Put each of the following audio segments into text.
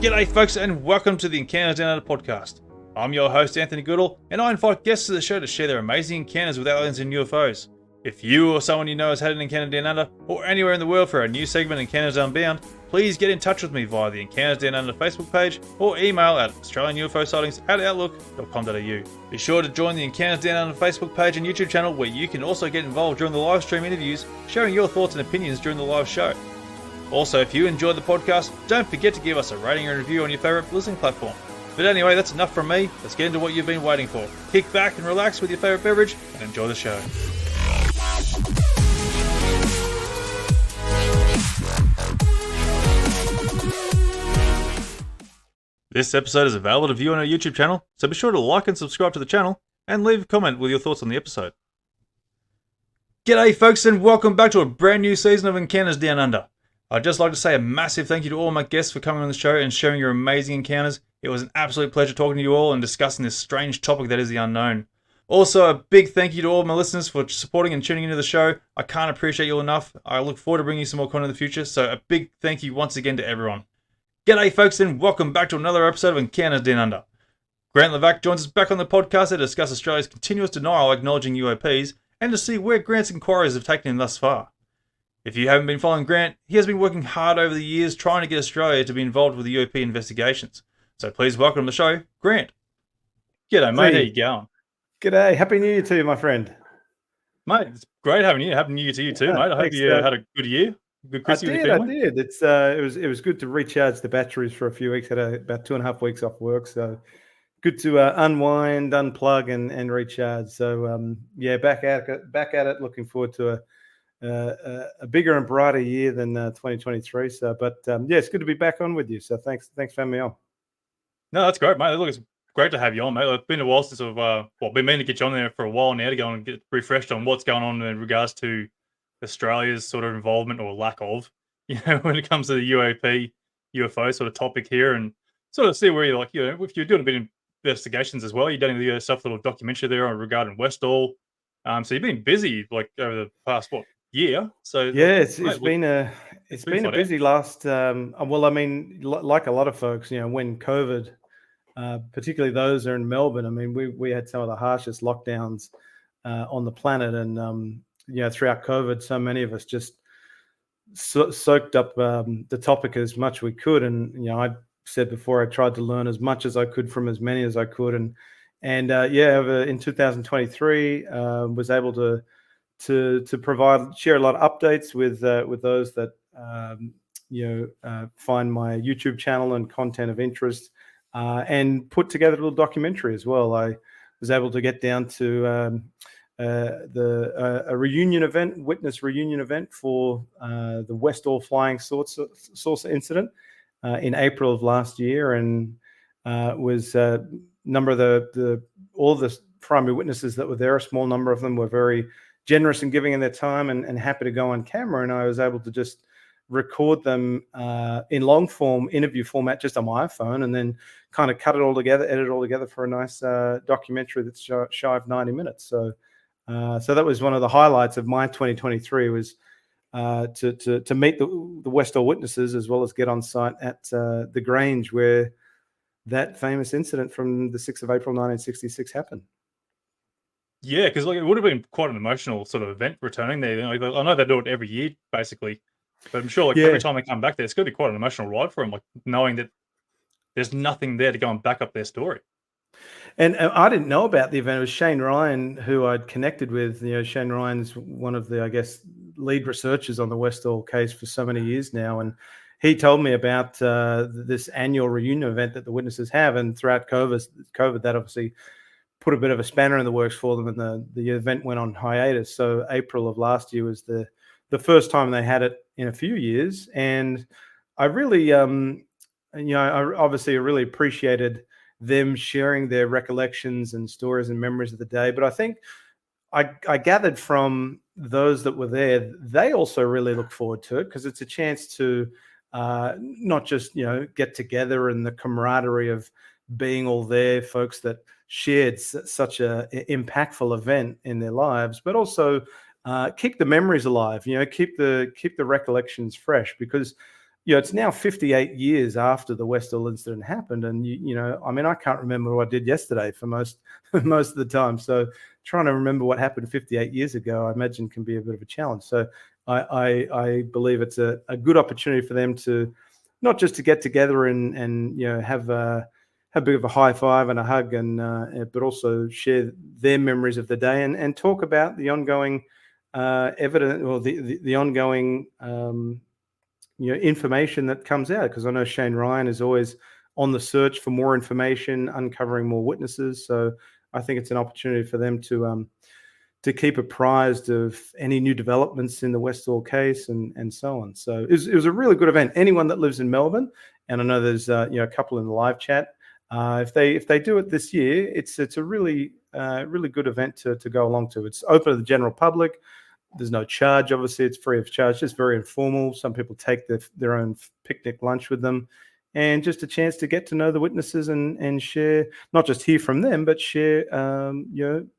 G'day folks and welcome to the Encounters Down Under podcast. I'm your host Anthony Goodall and I invite guests to the show to share their amazing encounters with aliens and UFOs. If you or someone you know has had an encounter down under or anywhere in the world for our new segment Encounters Unbound, please get in touch with me via the Encounters Down Under Facebook page or email at australianUFOsightings@outlook.com.au. Be sure to join the Encounters Down Under Facebook page and YouTube channel where you can also get involved during the live stream interviews, sharing your thoughts and opinions during the live show. Also, if you enjoyed the podcast, don't forget to give us a rating and review on your favourite listening platform. But anyway, that's enough from me. Let's get into what you've been waiting for. Kick back and relax with your favourite beverage and enjoy the show. This episode is available to view on our YouTube channel, so be sure to like and subscribe to the channel and leave a comment with your thoughts on the episode. G'day folks and welcome back to a brand new season of Encounters Down Under. I'd just like to say a massive thank you to all my guests for coming on the show and sharing your amazing encounters. It was an absolute pleasure talking to you all and discussing this strange topic that is the unknown. Also, a big thank you to all my listeners for supporting and tuning into the show. I can't appreciate you all enough. I look forward to bringing you some more content in the future, so a big thank you once again to everyone. G'day folks and welcome back to another episode of Encounters Down Under. Grant Lavac joins us back on the podcast to discuss Australia's continuous denial acknowledging UAPs and to see where Grant's inquiries have taken him thus far. If you haven't been following Grant, he has been working hard over the years trying to get Australia to be involved with the UAP investigations. So please welcome to the show, Grant. G'day, mate. How you going? G'day. Happy New Year to you, my friend. Mate, it's great having you. Happy New Year to you too, mate. I hope you had a good year. Good Christmas with your family. I did. It was good to recharge the batteries for a few weeks. Had about 2.5 weeks off work, so good to unwind, unplug, and recharge. So back at it. Looking forward to a bigger and brighter year than 2023. So, it's good to be back on with you. So thanks for having me on. No, that's great, mate. Look, it's great to have you on, mate. It's been a while since I've been meaning to get you on there for a while now to go and get refreshed on what's going on in regards to Australia's sort of involvement or lack of, when it comes to the UAP, UFO sort of topic here, and sort of see where you're if you're doing a bit of investigations as well. You're doing yourself a little documentary there regarding Westall. So you've been busy over the past year. So yeah, it's been a busy last. Well, I mean, like a lot of folks, when COVID, particularly those that are in Melbourne. I mean, we had some of the harshest lockdowns on the planet, and throughout COVID, so many of us just soaked up the topic as much as we could. And I said before, I tried to learn as much as I could from as many as I could, and in 2023, was able to share a lot of updates with those that find my YouTube channel and content of interest, and put together a little documentary as well. I was able to get down to a reunion event, witness reunion event for the Westall flying saucer incident in April of last year, and was a number of all the primary witnesses that were there. A small number of them were very generous in giving in their time and happy to go on camera, and I was able to just record them in long form interview format just on my iPhone, and then kind of cut it all together, edit it all together for a nice documentary that's shy of 90 minutes. So that was one of the highlights of my 2023 was to meet the Westall witnesses, as well as get on site at the Grange where that famous incident from the 6th of April 1966 happened. Yeah, because it would have been quite an emotional sort of event returning there. I know they do it every year, basically, but I'm sure every time they come back there, it's going to be quite an emotional ride for them, knowing that there's nothing there to go and back up their story. And I didn't know about the event. It was Shane Ryan who I'd connected with. Shane Ryan's one of the, I guess, lead researchers on the Westall case for so many years now, and he told me about this annual reunion event that the witnesses have, and throughout COVID, that obviously put a bit of a spanner in the works for them, and the event went on hiatus. So April of last year was the first time they had it in a few years, and I really, I really appreciated them sharing their recollections and stories and memories of the day. But I think I gathered from those that were there, they also really look forward to it, because it's a chance to not just get together and the camaraderie of being all there, folks that shared such a impactful event in their lives, but also keep the memories alive. Keep the recollections fresh, because it's now 58 years after the Westall incident happened, and I mean, I can't remember what I did yesterday for most most of the time. So trying to remember what happened 58 years ago, I imagine, can be a bit of a challenge. So I believe it's a good opportunity for them to not just to get together and have a bit of a high five and a hug, and but also share their memories of the day and talk about the ongoing evidence, or the ongoing information that comes out, because I know Shane Ryan is always on the search for more information, uncovering more witnesses. So I think it's an opportunity for them to keep apprised of any new developments in the Westall case and so on. So it was a really good event. Anyone that lives in Melbourne, and I know there's a couple in the live chat, if they do it this year, it's a really good event to go along to. It's open to the general public. There's no charge, obviously. It's free of charge, just very informal. Some people take their own picnic lunch with them, and just a chance to get to know the witnesses and share, not just hear from them, but share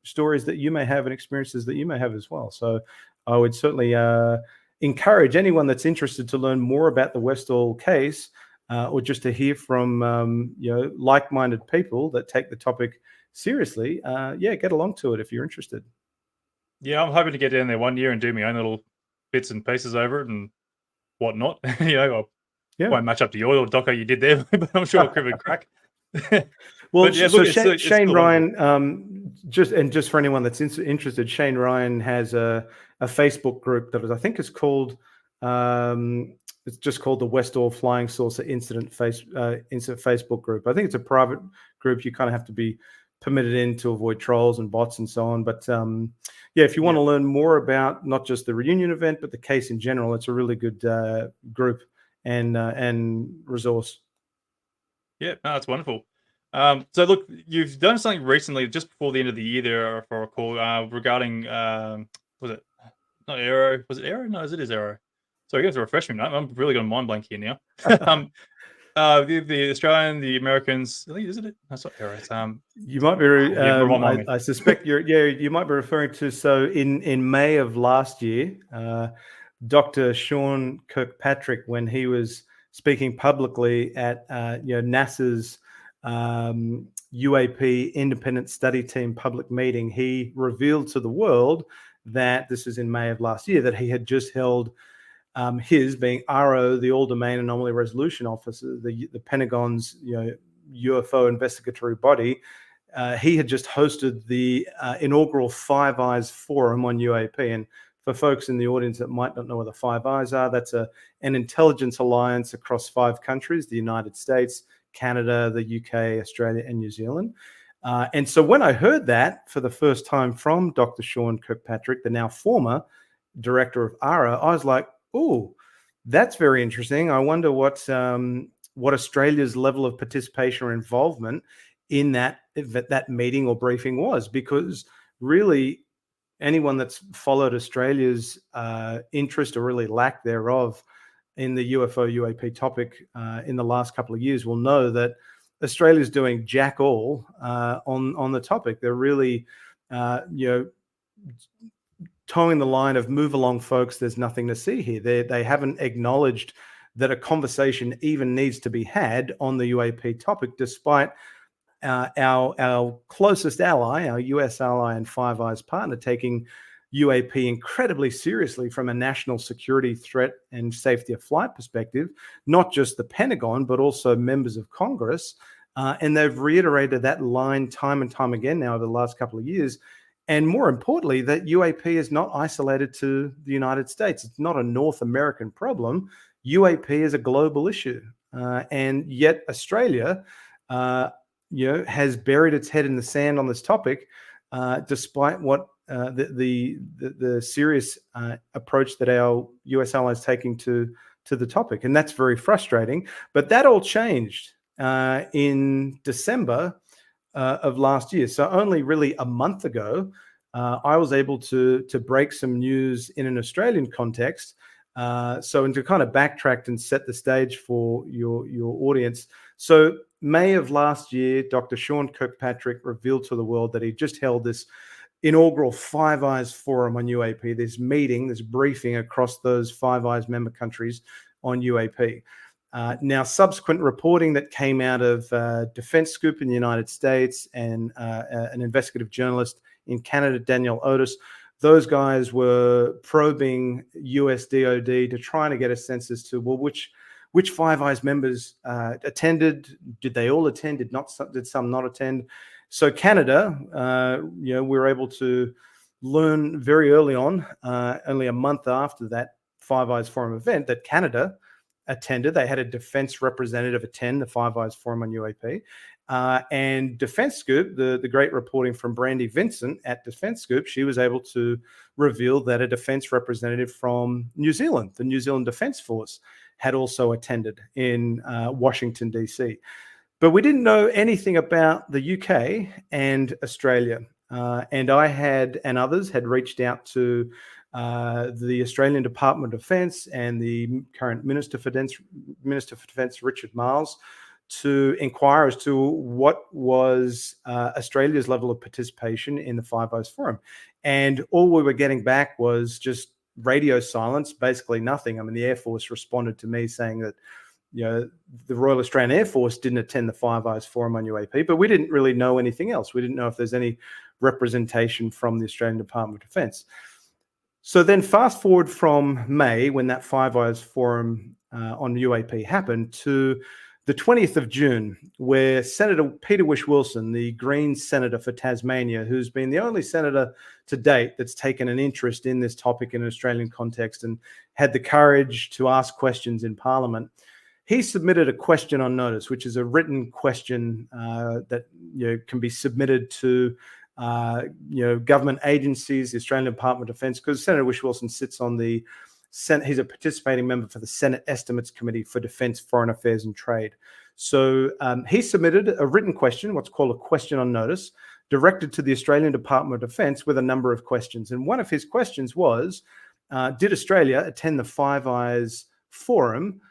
stories that you may have and experiences that you may have as well. So I would certainly encourage anyone that's interested to learn more about the Westall case, or just to hear from like-minded people that take the topic seriously. Get along to it if you're interested. Yeah, I'm hoping to get down there one year and do my own little bits and pieces over it and whatnot. I won't match up to your little doco you did there, but I'm sure it'll give it a crack. Well, but yeah, so look, Shane still Ryan, just for anyone that's interested, Shane Ryan has a Facebook group that I think is called, it's just called the Westall Flying Saucer Incident Facebook group. I think it's a private group. You kind of have to be permitted in to avoid trolls and bots and so on. But if you want to learn more about not just the reunion event, but the case in general, it's a really good group and resource. Yeah, no, that's wonderful. So look, you've done something recently, just before the end of the year there, if I recall, regarding, was it not Aero? Was it Aero? No, it is Aero. So you have to refresh me. I'm really going mind blank here now. The Australian, the Americans, I think, isn't it? That's not Aero. It's, you might be. I suspect you might be referring to. So in May of last year, Dr. Sean Kirkpatrick, when he was speaking publicly at NASA's UAP Independent Study Team public meeting, he revealed to the world that, this is in May of last year, that he had just held his, being RO, the All Domain Anomaly Resolution Officer, the Pentagon's UFO investigatory body. He had just hosted the inaugural Five Eyes Forum on UAP. And for folks in the audience that might not know what the Five Eyes are, that's an intelligence alliance across 5 countries: the United States, Canada, the UK, Australia, and New Zealand. And so when I heard that for the first time from Dr. Sean Kirkpatrick, the now former director of ARA, I was like, "Oh, that's very interesting. I wonder what Australia's level of participation or involvement in that meeting or briefing was," because really, anyone that's followed Australia's interest, or really lack thereof, in the UFO UAP topic in the last couple of years will know that Australia's doing jack all on the topic. They're really towing the line of, move along, folks, there's nothing to see here. They haven't acknowledged that a conversation even needs to be had on the UAP topic, despite our closest ally, our US ally and Five Eyes partner, taking UAP incredibly seriously from a national security threat and safety of flight perspective, not just the Pentagon, but also members of Congress. And they've reiterated that line time and time again now over the last couple of years. And more importantly, that UAP is not isolated to the United States. It's not a North American problem. UAP is a global issue. And yet Australia has buried its head in the sand on this topic, despite what the serious approach that our US allies taking to the topic. And that's very frustrating. But that all changed in December of last year. So only really a month ago, I was able to break some news in an Australian context. And to kind of backtrack and set the stage for your audience. So May of last year, Dr. Sean Kirkpatrick revealed to the world that he just held this inaugural Five Eyes Forum on UAP, this meeting, this briefing across those Five Eyes member countries on UAP. Now, subsequent reporting that came out of Defense Scoop in the United States and an investigative journalist in Canada, Daniel Otis, those guys were probing US DOD to try to get a sense as to, well, which Five Eyes members attended. Did they all attend? Did some not attend? So Canada, we were able to learn very early on, only a month after that Five Eyes Forum event, that Canada attended. They had a defense representative attend the Five Eyes Forum on UAP. And Defense Scoop, the great reporting from Brandy Vincent at Defense Scoop, she was able to reveal that a defense representative from New Zealand, the New Zealand Defense Force, had also attended in Washington, D.C. But we didn't know anything about the UK and Australia. And I and others had reached out to the Australian Department of Defence and the current Minister for Defence, Richard Marles, to inquire as to what was Australia's level of participation in the Five Eyes Forum. And all we were getting back was just radio silence, basically nothing. I mean, the Air Force responded to me saying that, the Royal Australian Air Force didn't attend the Five Eyes Forum on UAP, but we didn't really know anything else. We didn't know if there's any representation from the Australian Department of Defence. So then fast forward from May, when that Five Eyes Forum on UAP happened, to the 20th of June, where Senator Peter Whish-Wilson, the Greens senator for Tasmania, who's been the only senator to date that's taken an interest in this topic in an Australian context and had the courage to ask questions in Parliament, he submitted a question on notice, which is a written question that can be submitted to government agencies, the Australian Department of Defence, because Senator Whish-Wilson sits on the Senate. He's a participating member for the Senate Estimates Committee for Defence, Foreign Affairs and Trade. So he submitted a written question, what's called a question on notice, directed to the Australian Department of Defence with a number of questions. And one of his questions was, did Australia attend the Five Eyes Forum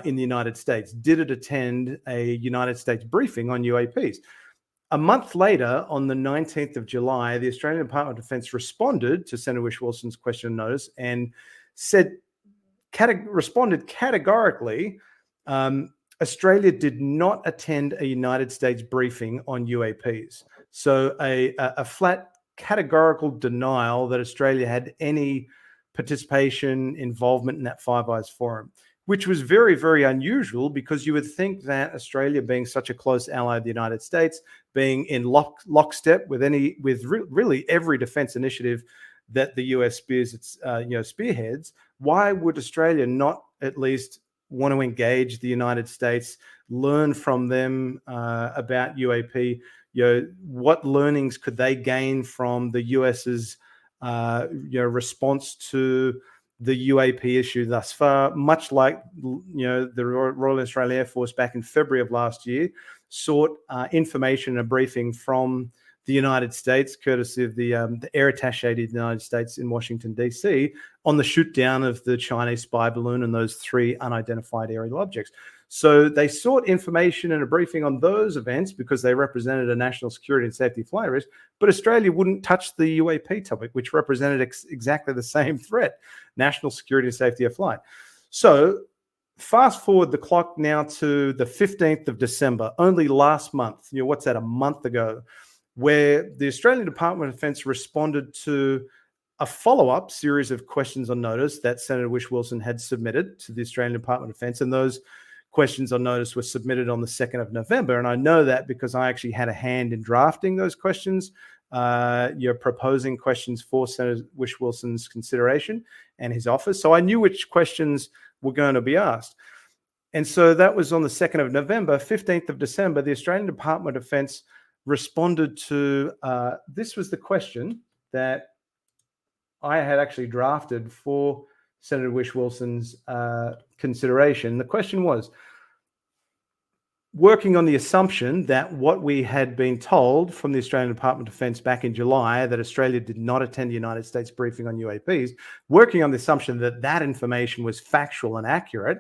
in the United States? Did it attend a United States briefing on UAPs? A month later, on the 19th of July, the Australian Department of Defence responded to Senator Whish-Wilson's question on notice and responded categorically, Australia did not attend a United States briefing on UAPs. So a flat categorical denial that Australia had any participation, involvement in that Five Eyes Forum, which was very, very unusual, because you would think that Australia, being such a close ally of the United States, being in lockstep with really every defense initiative that the US spearheads, why would Australia not at least want to engage the United States, learn from them about UAP? What learnings could they gain from the US's response to the UAP issue thus far? Much like the Royal Australian Air Force back in February of last year sought information and a briefing from the United States, courtesy of the air attaché of the United States in Washington, D.C., on the shoot down of the Chinese spy balloon and those 3 unidentified aerial objects. So they sought information and a briefing on those events because they represented a national security and safety flight risk, but Australia wouldn't touch the UAP topic, which represented exactly the same threat, national security and safety of flight. So fast forward the clock now to the 15th of December, only last month, what's that, a month ago, where the Australian Department of Defence responded to a follow-up series of questions on notice that Senator Whish-Wilson had submitted to the Australian Department of Defence. And those questions on notice were submitted on the 2nd of November. And I know that because I actually had a hand in drafting those questions. You're proposing questions for Senator Whish-Wilson's consideration and his office. So I knew which questions were going to be asked. And so that was on the 2nd of November. 15th of December, the Australian Department of Defence responded to, this was the question that I had actually drafted for Senator Whish-Wilson's consideration. The question was, working on the assumption that what we had been told from the Australian Department of Defence back in July, that Australia did not attend the United States briefing on UAPs, working on the assumption that that information was factual and accurate,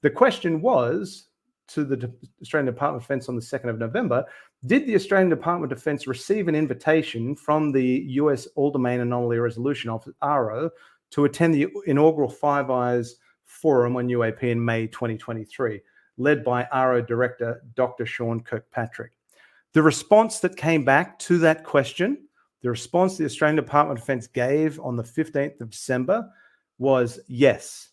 the question was to the Australian Department of Defence on the 2nd of November, did the Australian Department of Defence receive an invitation from the US All Domain Anomaly Resolution Office, ARO, to attend the inaugural Five Eyes Forum on UAP in May 2023, led by RO Director Dr. Sean Kirkpatrick. The response that came back to that question, the response the Australian Department of Defence gave on the 15th of December was yes.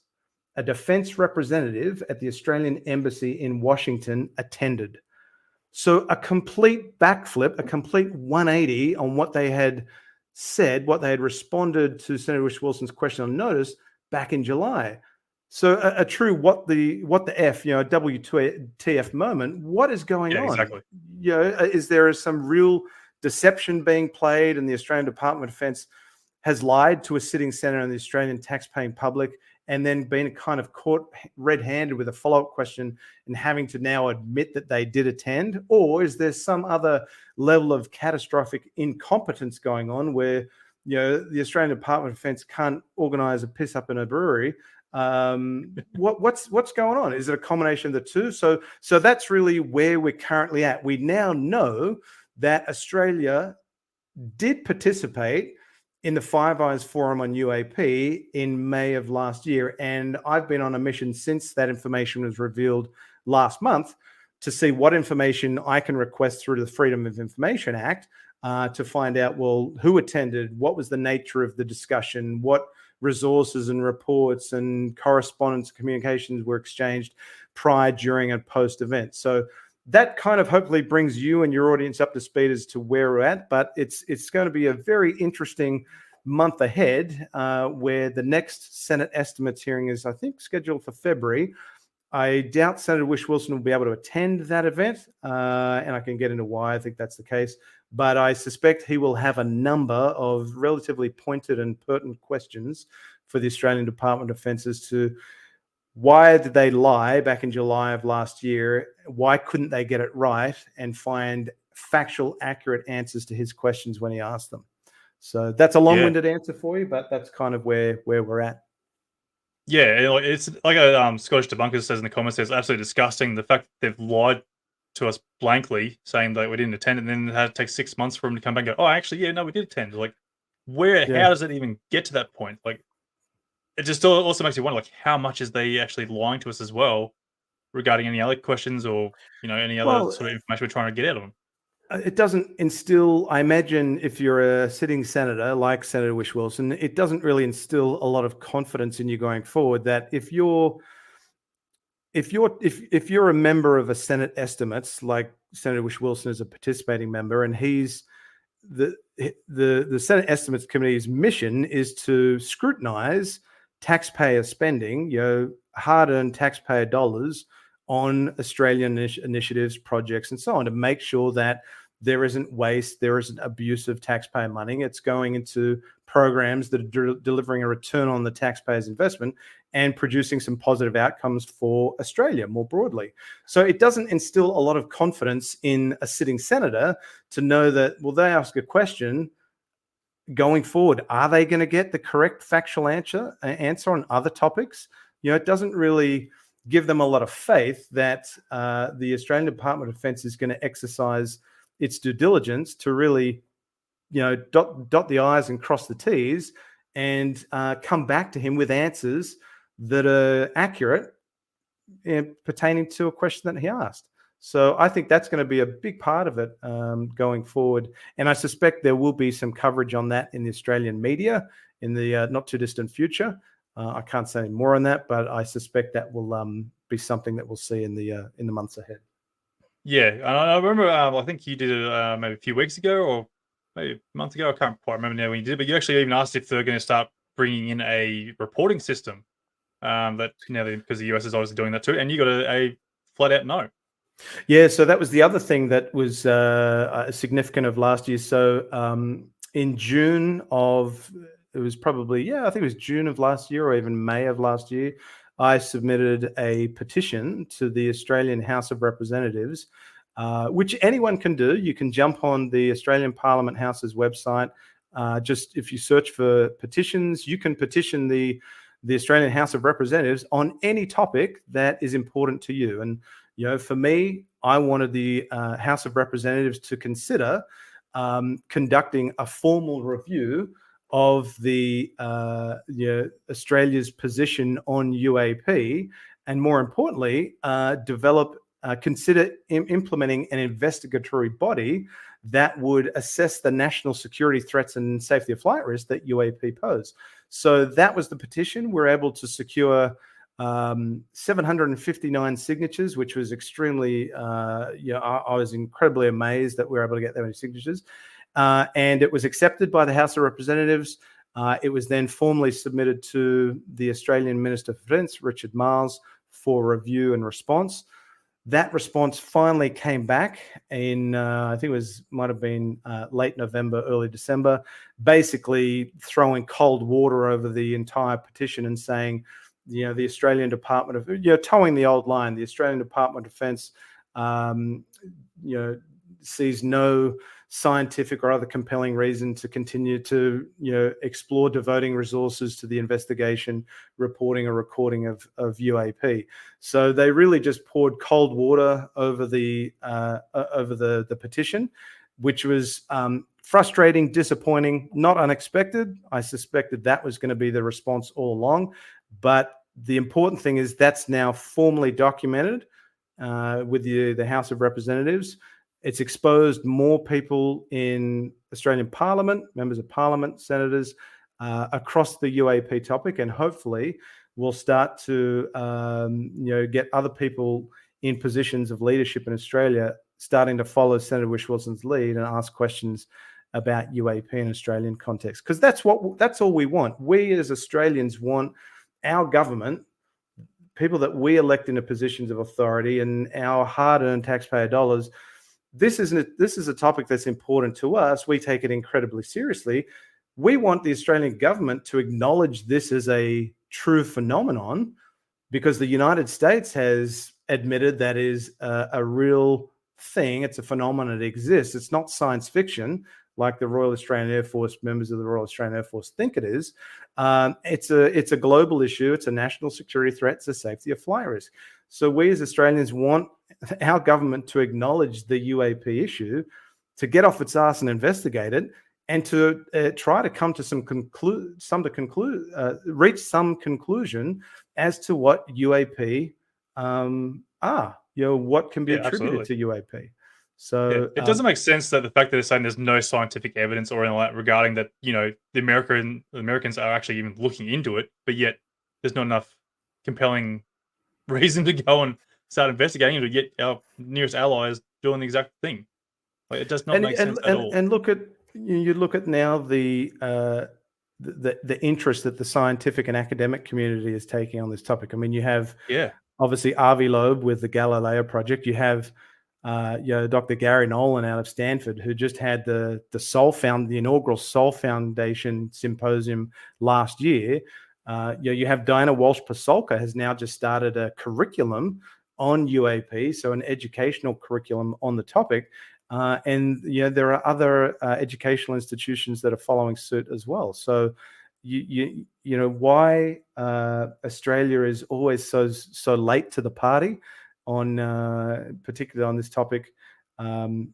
A defence representative at the Australian Embassy in Washington attended. So a complete backflip, a complete 180 on what they had said, what they had responded to Senator Whish-Wilson's question on notice back in July. So a true what the F, a WTF moment. What is going on? Exactly. Is there some real deception being played, and the Australian Department of Defence has lied to a sitting senator and the Australian taxpaying public, and then been kind of caught red-handed with a follow-up question and having to now admit that they did attend? Or is there some other level of catastrophic incompetence going on where, the Australian Department of Defence can't organise a piss up in a brewery? What's going on? Is it a combination of the two? So that's really where we're currently at. We now know that Australia did participate in the Five Eyes Forum on UAP in May of last year. And I've been on a mission since that information was revealed last month to see what information I can request through the Freedom of Information Act to find out, well, who attended, what was the nature of the discussion, what resources and reports and correspondence communications were exchanged prior, during, and post event. So that kind of hopefully brings you and your audience up to speed as to where we're at. But it's going to be a very interesting month ahead, where the next Senate estimates hearing is, I think, scheduled for February. I doubt Senator Whish-Wilson will be able to attend that event, and I can get into why I think that's the case. But I suspect he will have a number of relatively pointed and pertinent questions for the Australian Department of Defence as to why did they lie back in July of last year? Why couldn't they get it right and find factual, accurate answers to his questions when he asked them? So that's a long-winded answer for you, but that's kind of where we're at. Yeah, it's like a Scottish debunker says in the comments, it's absolutely disgusting. The fact that they've lied to us blankly, saying that we didn't attend, and then it had to take 6 months for them to come back and go, oh, actually, yeah, no, we did attend. Like, how does it even get to that point? Like, it just also makes you wonder, like, how much is they actually lying to us as well regarding any other questions or, any other sort of information we're trying to get out of them. It doesn't instill, I imagine, if you're a sitting senator like Senator Whish-Wilson, it doesn't really instill a lot of confidence in you going forward that if you're a member of a Senate estimates, like Senator Whish-Wilson is a participating member, and he's the Senate Estimates Committee's mission is to scrutinize taxpayer spending, hard-earned taxpayer dollars on Australian initiatives, projects, and so on, to make sure that there isn't waste, there isn't abuse of taxpayer money. It's going into programs that are delivering a return on the taxpayer's investment and producing some positive outcomes for Australia more broadly. So it doesn't instill a lot of confidence in a sitting senator to know that, well, they ask a question going forward, are they going to get the correct factual answer on other topics? It doesn't really give them a lot of faith that the Australian Department of Defence is going to exercise its due diligence to really, dot the I's and cross the T's and come back to him with answers that are accurate pertaining to a question that he asked. So I think that's going to be a big part of it going forward. And I suspect there will be some coverage on that in the Australian media in the not too distant future. I can't say more on that, but I suspect that will be something that we'll see in the months ahead. Yeah, and I remember, I think you did it maybe a few weeks ago or maybe a month ago. I can't quite remember now when you did it, but you actually even asked if they're going to start bringing in a reporting system that now because the US is obviously doing that too, and you got a flat out no. Yeah, so that was the other thing that was significant of last year. So in June of, it was probably, I think it was June of last year or even May of last year, I submitted a petition to the Australian House of Representatives, which anyone can do. You can jump on the Australian Parliament House's website. Just if you search for petitions, you can petition the Australian House of Representatives on any topic that is important to you. And for me, I wanted the House of Representatives to consider conducting a formal review of the Australia's position on UAP, and more importantly, consider implementing an investigatory body that would assess the national security threats and safety of flight risk that UAP pose. So that was the petition. We're able to secure 759 signatures, which was extremely, I was incredibly amazed that we were able to get that many signatures. And it was accepted by the House of Representatives. It was then formally submitted to the Australian Minister for Defence, Richard Marles, for review and response. That response finally came back in, I think might have been late November, early December, basically throwing cold water over the entire petition and saying, the Australian Department of, towing the old line, the Australian Department of Defence, sees no scientific or other compelling reason to continue to, explore devoting resources to the investigation, reporting, or recording of UAP. So they really just poured cold water over the petition, which was frustrating, disappointing, not unexpected. I suspected that was going to be the response all along, but the important thing is that's now formally documented with the House of Representatives. It's exposed more people in Australian Parliament, members of Parliament, senators, across the UAP topic, and hopefully we'll start to get other people in positions of leadership in Australia starting to follow Senator Whish-Wilson's lead and ask questions about UAP in Australian context, because that's all we want. We as Australians want our government, people that we elect into positions of authority, and our hard-earned taxpayer dollars. This is a topic that's important to us. We take it incredibly seriously. We want the Australian government to acknowledge this as a true phenomenon, because the United States has admitted that is a real thing. It's a phenomenon that exists. It's not science fiction like the Royal Australian Air Force, members of the Royal Australian Air Force think it is. It's a global issue. It's a national security threat. It's a safety of flight risk. So we as Australians want our government to acknowledge the UAP issue, to get off its ass and investigate it, and to try to come to reach some conclusion as to what UAP are. What can be attributed to UAP. So it doesn't make sense that the fact that they're saying there's no scientific evidence or anything like that regarding that, the Americans are actually even looking into it, but yet there's not enough compelling reason to go and start investigating it to get our nearest allies doing the exact thing. Like, it does not make sense at all. And look at now the interest that the scientific and academic community is taking on this topic. I mean, you have obviously Avi Loeb with the Galileo project. You have Dr. Gary Nolan out of Stanford, who just had the inaugural Sol Foundation symposium last year. You have Diana Walsh-Pasulka has now just started a curriculum on UAP, so an educational curriculum on the topic. And there are other educational institutions that are following suit as well. So why Australia is always so late to the party on particularly on this topic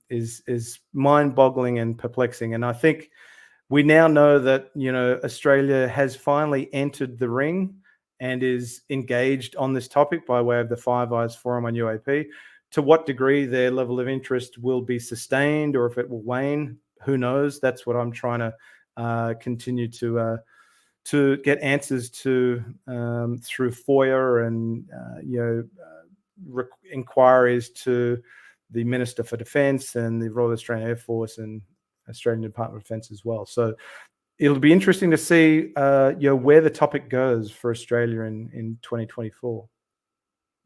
is mind-boggling and perplexing. And I think we now know that Australia has finally entered the ring and is engaged on this topic by way of the Five Eyes Forum on UAP. To what degree their level of interest will be sustained or if it will wane, who knows? That's what I'm trying to continue to get answers to through FOIA and inquiries to the Minister for Defence and the Royal Australian Air Force and Australian Department of Defence as well. So it'll be interesting to see where the topic goes for Australia in 2024.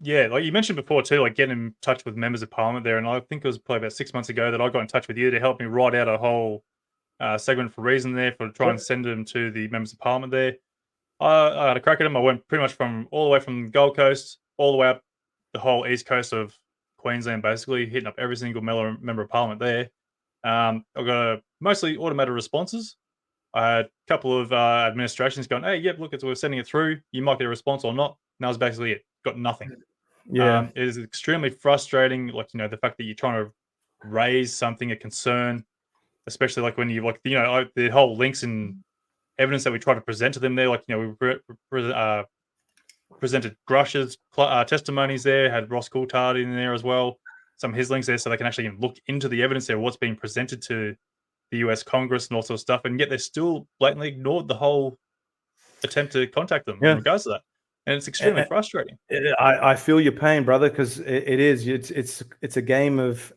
Yeah, like you mentioned before too, like getting in touch with members of Parliament there, and I think it was probably about 6 months ago that I got in touch with you to help me write out a whole segment for reason there for try and send them to the members of Parliament there. I had a crack at them. I went pretty much from all the way from the Gold Coast all the way up the whole east coast of Queensland, basically hitting up every single member of Parliament there. I got mostly automated responses. I had a couple of administrations going, "Hey, yep, look, we're sending it through. You might get a response or not." And that was basically it. Got nothing. Yeah, it is extremely frustrating. Like the fact that you're trying to raise something, a concern, especially like when you the whole links in evidence that we try to present to them there. Like, we presented Grush's testimonies there, had Ross Coulthard in there as well, some of his links there, so they can actually look into the evidence there, what's being presented to the US Congress and all sorts of stuff, and yet they still blatantly ignored the whole attempt to contact them in Yeah. regards to that. And it's extremely frustrating. I feel your pain, brother, because it is. It's a game of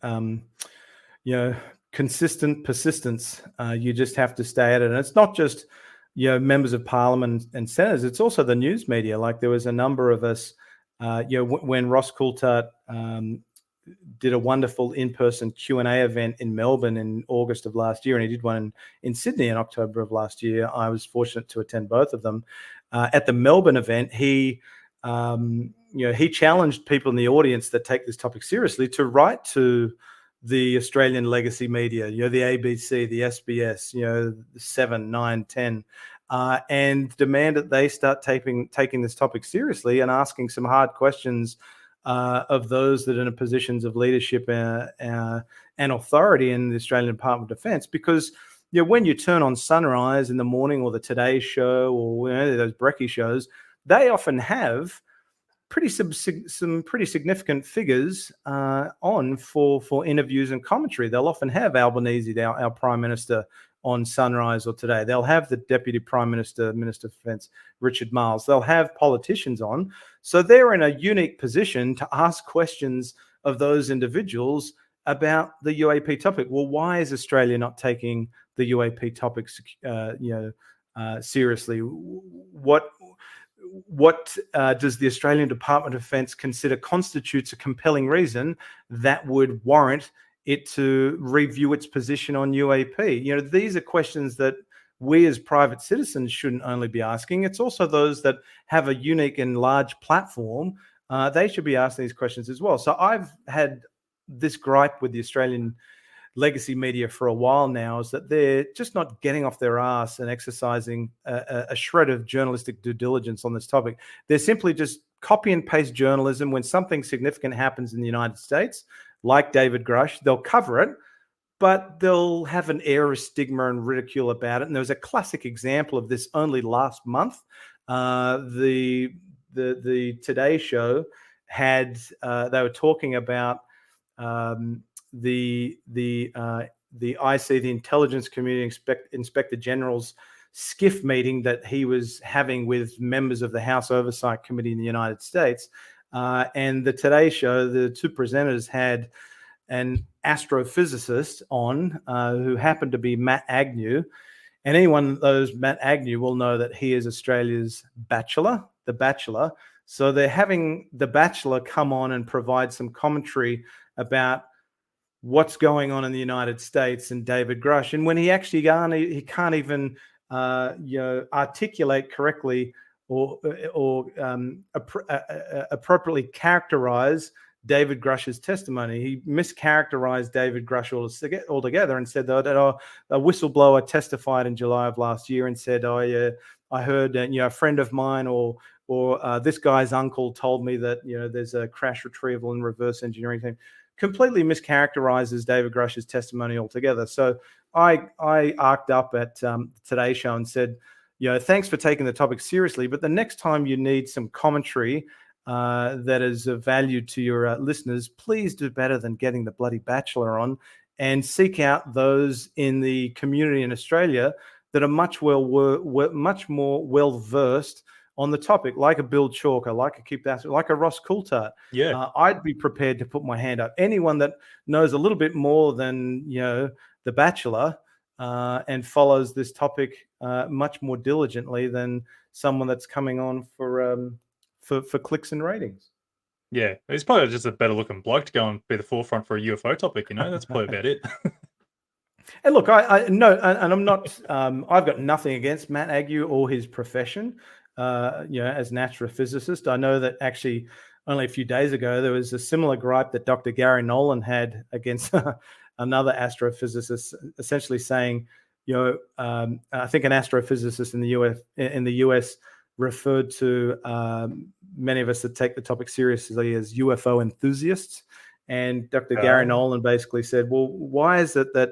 consistent persistence. You just have to stay at it, and it's not just members of parliament and senators. It's also the news media. Like there was a number of us, when Ross Coulthard did a wonderful in-person Q&A event in Melbourne in August of last year, and he did one in Sydney in October of last year. I was fortunate to attend both of them. At the Melbourne event, he challenged people in the audience that take this topic seriously to write to the Australian legacy media, the ABC, the SBS, the 7, 9, 10, and demand that they start taking this topic seriously and asking some hard questions of those that are in positions of leadership and authority in the Australian Department of Defence. Because when you turn on Sunrise in the morning or the Today Show or those brekkie shows, they often have some pretty significant figures on for interviews and commentary. They'll often have Albanese, our Prime Minister, on Sunrise or Today. They'll have the Deputy Prime Minister, Minister of Defence, Richard Marles. They'll have politicians on. So they're in a unique position to ask questions of those individuals about the UAP topic. Well, why is Australia not taking the UAP topics seriously? What does the Australian Department of Defence consider constitutes a compelling reason that would warrant it to review its position on UAP? These are questions that we as private citizens shouldn't only be asking. It's also those that have a unique and large platform. They should be asking these questions as well. So I've had this gripe with the Australian legacy media for a while now, is that they're just not getting off their ass and exercising a shred of journalistic due diligence on this topic. They're simply just copy and paste journalism. When something significant happens in the United States, like David Grush, they'll cover it, but they'll have an air of stigma and ridicule about it. And there was a classic example of this only last month. The Today Show had they were talking about the IC, the Intelligence Community Inspector General's skiff meeting that he was having with members of the House Oversight Committee in the United States. And the Today Show, the two presenters had an astrophysicist on who happened to be Matt Agnew. And anyone that knows Matt Agnew will know that he is Australia's Bachelor, the Bachelor. So they're having the Bachelor come on and provide some commentary about what's going on in the United States and David Grush. And when he actually can't even articulate correctly or appropriately characterize David Grush's testimony. He mischaracterized David Grush altogether and said that a whistleblower testified in July of last year and said, I heard a friend of mine or this guy's uncle told me that there's a crash retrieval and reverse engineering team. Completely mischaracterizes David Grush's testimony altogether. So I arced up at Today's Show and said, thanks for taking the topic seriously, but the next time you need some commentary that is of value to your listeners, please do better than getting the bloody Bachelor on, and seek out those in the community in Australia that are much more well versed on the topic, like a Bill Chalker, like a Keith Bassett, like a Ross Coulthard. Yeah. I'd be prepared to put my hand up. Anyone that knows a little bit more than the Bachelor and follows this topic much more diligently than someone that's coming on for clicks and ratings. Yeah, he's probably just a better looking bloke to go and be the forefront for a UFO topic. That's probably about it. And look, I no, and I'm not. I've got nothing against Matt Agnew or his profession. As an astrophysicist, I know that actually only a few days ago there was a similar gripe that Dr. Gary Nolan had against another astrophysicist, essentially saying, I think an astrophysicist in the US referred to many of us that take the topic seriously as UFO enthusiasts, and Dr. Gary Nolan basically said, well, why is it that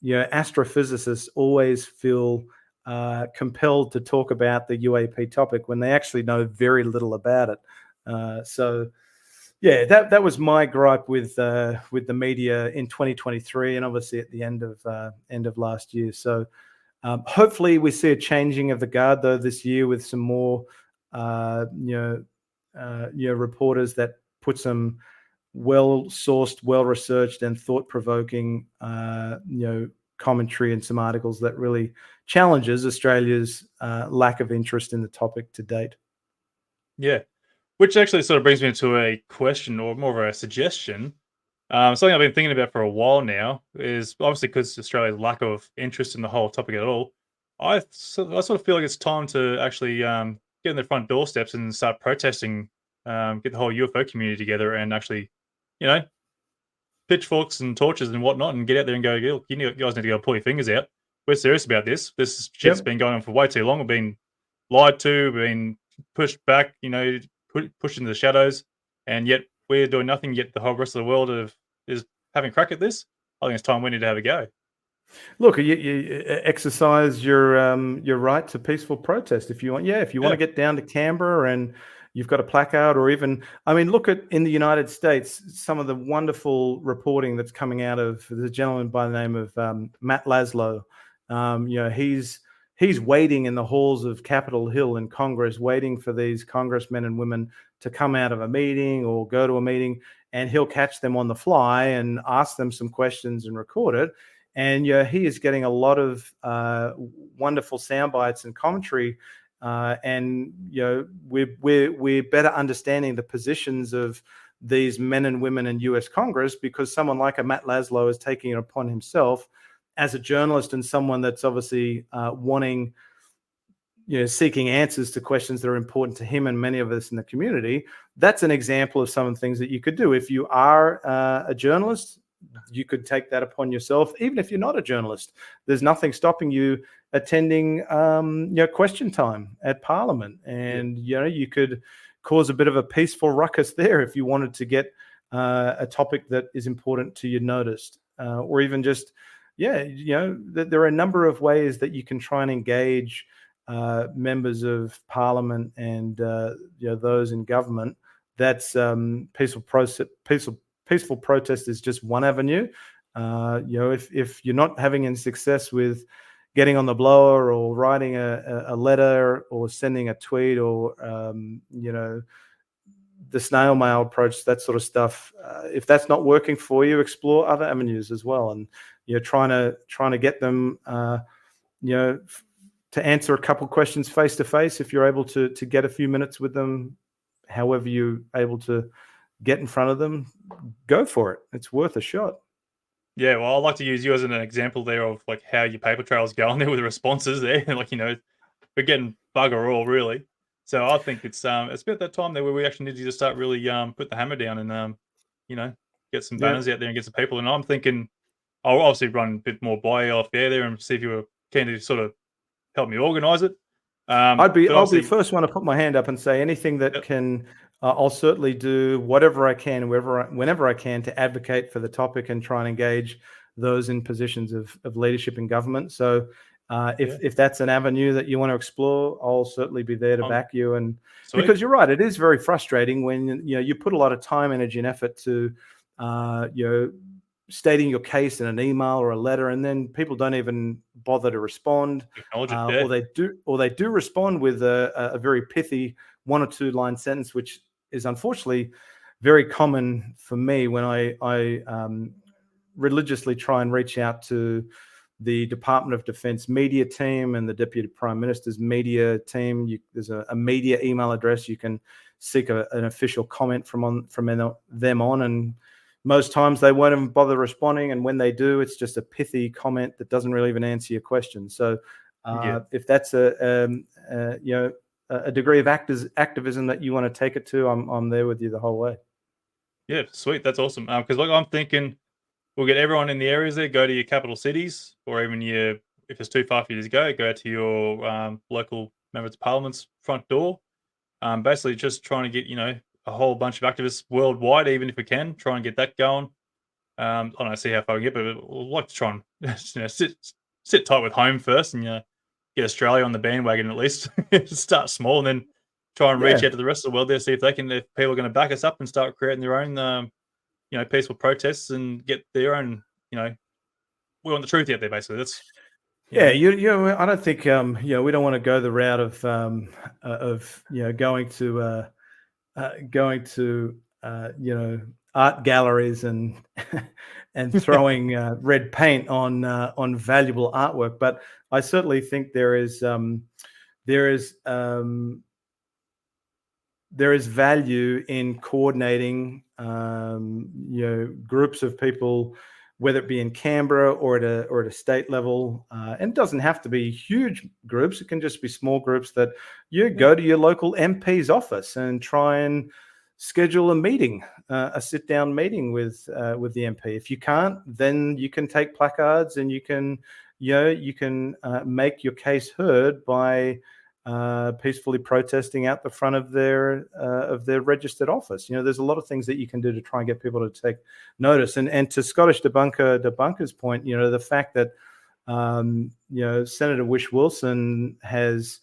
astrophysicists always feel compelled to talk about the UAP topic when they actually know very little about it. So, yeah, that was my gripe with the media in 2023, and obviously at the end of last year. So, hopefully, we see a changing of the guard though this year with some more, reporters that put some well-sourced, well-researched, and thought-provoking, commentary and some articles that really challenges Australia's lack of interest in the topic to date. Yeah. Which actually sort of brings me to a question or more of a suggestion. Something I've been thinking about for a while now is obviously because Australia's lack of interest in the whole topic at all. I sort of feel like it's time to actually get in the front doorsteps and start protesting, get the whole UFO community together and actually, you know, pitchforks and torches and whatnot and get out there and go, you guys need to go pull your fingers out. We're serious about this. This shit's Yep. been going on for way too long. We've been lied to, we've been pushed back, pushed into the shadows, and yet we're doing nothing. Yet the whole rest of the world is having a crack at this. I think it's time we need to have a go. Look, you exercise your right to peaceful protest if you want. Yeah, if you want Yeah, to get down to Canberra and you've got a placard, or even, I mean, look at in the United States some of the wonderful reporting that's coming out of the gentleman by the name of Matt Laslo. He's waiting in the halls of Capitol Hill in Congress, waiting for these congressmen and women to come out of a meeting or go to a meeting, and he'll catch them on the fly and ask them some questions and record it. And he is getting a lot of wonderful sound bites and commentary, and we're better understanding the positions of these men and women in U.S. Congress because someone like a Matt Laslo is taking it upon himself as a journalist and someone that's obviously wanting, seeking answers to questions that are important to him and many of us in the community. That's an example of some of the things that you could do if you are a journalist. You could take that upon yourself, even if you're not a journalist. There's nothing stopping you attending, question time at Parliament, yeah, and you could cause a bit of a peaceful ruckus there if you wanted to get a topic that is important to you noticed, or even just, there are a number of ways that you can try and engage members of Parliament and those in government. That's peaceful process. Peaceful protest is just one avenue. If you're not having any success with getting on the blower or writing a letter or sending a tweet or the snail mail approach, that sort of stuff. If that's not working for you, explore other avenues as well, and trying to get them, to answer a couple questions face to face. If you're able to get a few minutes with them, however you're able to get in front of them, go for it. It's worth a shot. yeah. Well, I'd like to use you as an example there of like how your paper trail's going there with the responses there. Like we're getting bugger all really. So I think it's about that time there where we actually need to just start really put the hammer down and you know get some Yeah, banners out there and get some people. And I'm thinking I'll obviously run a bit more by off there and see if you were keen to sort of help me organise it. But I'll be the obviously, first one to put my hand up and say anything that yep, can. I'll certainly do whatever I can, whenever I can, to advocate for the topic and try and engage those in positions of leadership in government. So, yeah, if that's an avenue that you want to explore, I'll certainly be there to I'm back you. And sweet. because you're right, it is very frustrating when you put a lot of time, energy, and effort to, uh, you know, stating your case in an email or a letter, and then people don't even bother to respond, Acknowledge it. Yeah, or they do respond with a very pithy 1 or 2 line sentence, which is unfortunately very common for me when I religiously try and reach out to the Department of Defense media team and the Deputy Prime Minister's media team. There's a media email address you can seek an official comment from them on, and most times they won't even bother responding. And when they do, it's just a pithy comment that doesn't really even answer your question. So, yeah, if that's a degree of activism that you want to take it to, I'm there with you the whole way. yeah. Sweet. That's awesome. Because like I'm thinking. We'll get everyone in the areas there. Go to your capital cities, or even if it's too far for you to go to your local members of parliament's front door. Basically, just trying to get a whole bunch of activists worldwide, even if we can, try and get that going. I don't see how far we get, but we'd like to try and sit tight with home first, and get Australia on the bandwagon at least. Start small and then try and reach Yeah. out to the rest of the world there, see if people are going to back us up and start creating their own, peaceful protests and get their own, we want the truth out there. Basically, that's Yeah, I don't think we don't want to go the route of going to art galleries and and throwing red paint on valuable artwork. But I certainly think there is there is value in coordinating groups of people, whether it be in Canberra or at a state level, and it doesn't have to be huge groups. It can just be small groups that you yeah, go to your local MP's office and try and schedule a meeting, a sit down meeting with the MP. If you can't, then you can take placards and you can make your case heard by peacefully protesting out the front of their registered office. There's a lot of things that you can do to try and get people to take notice. And to Scottish debunker's point, the fact that Senator Wish Wilson has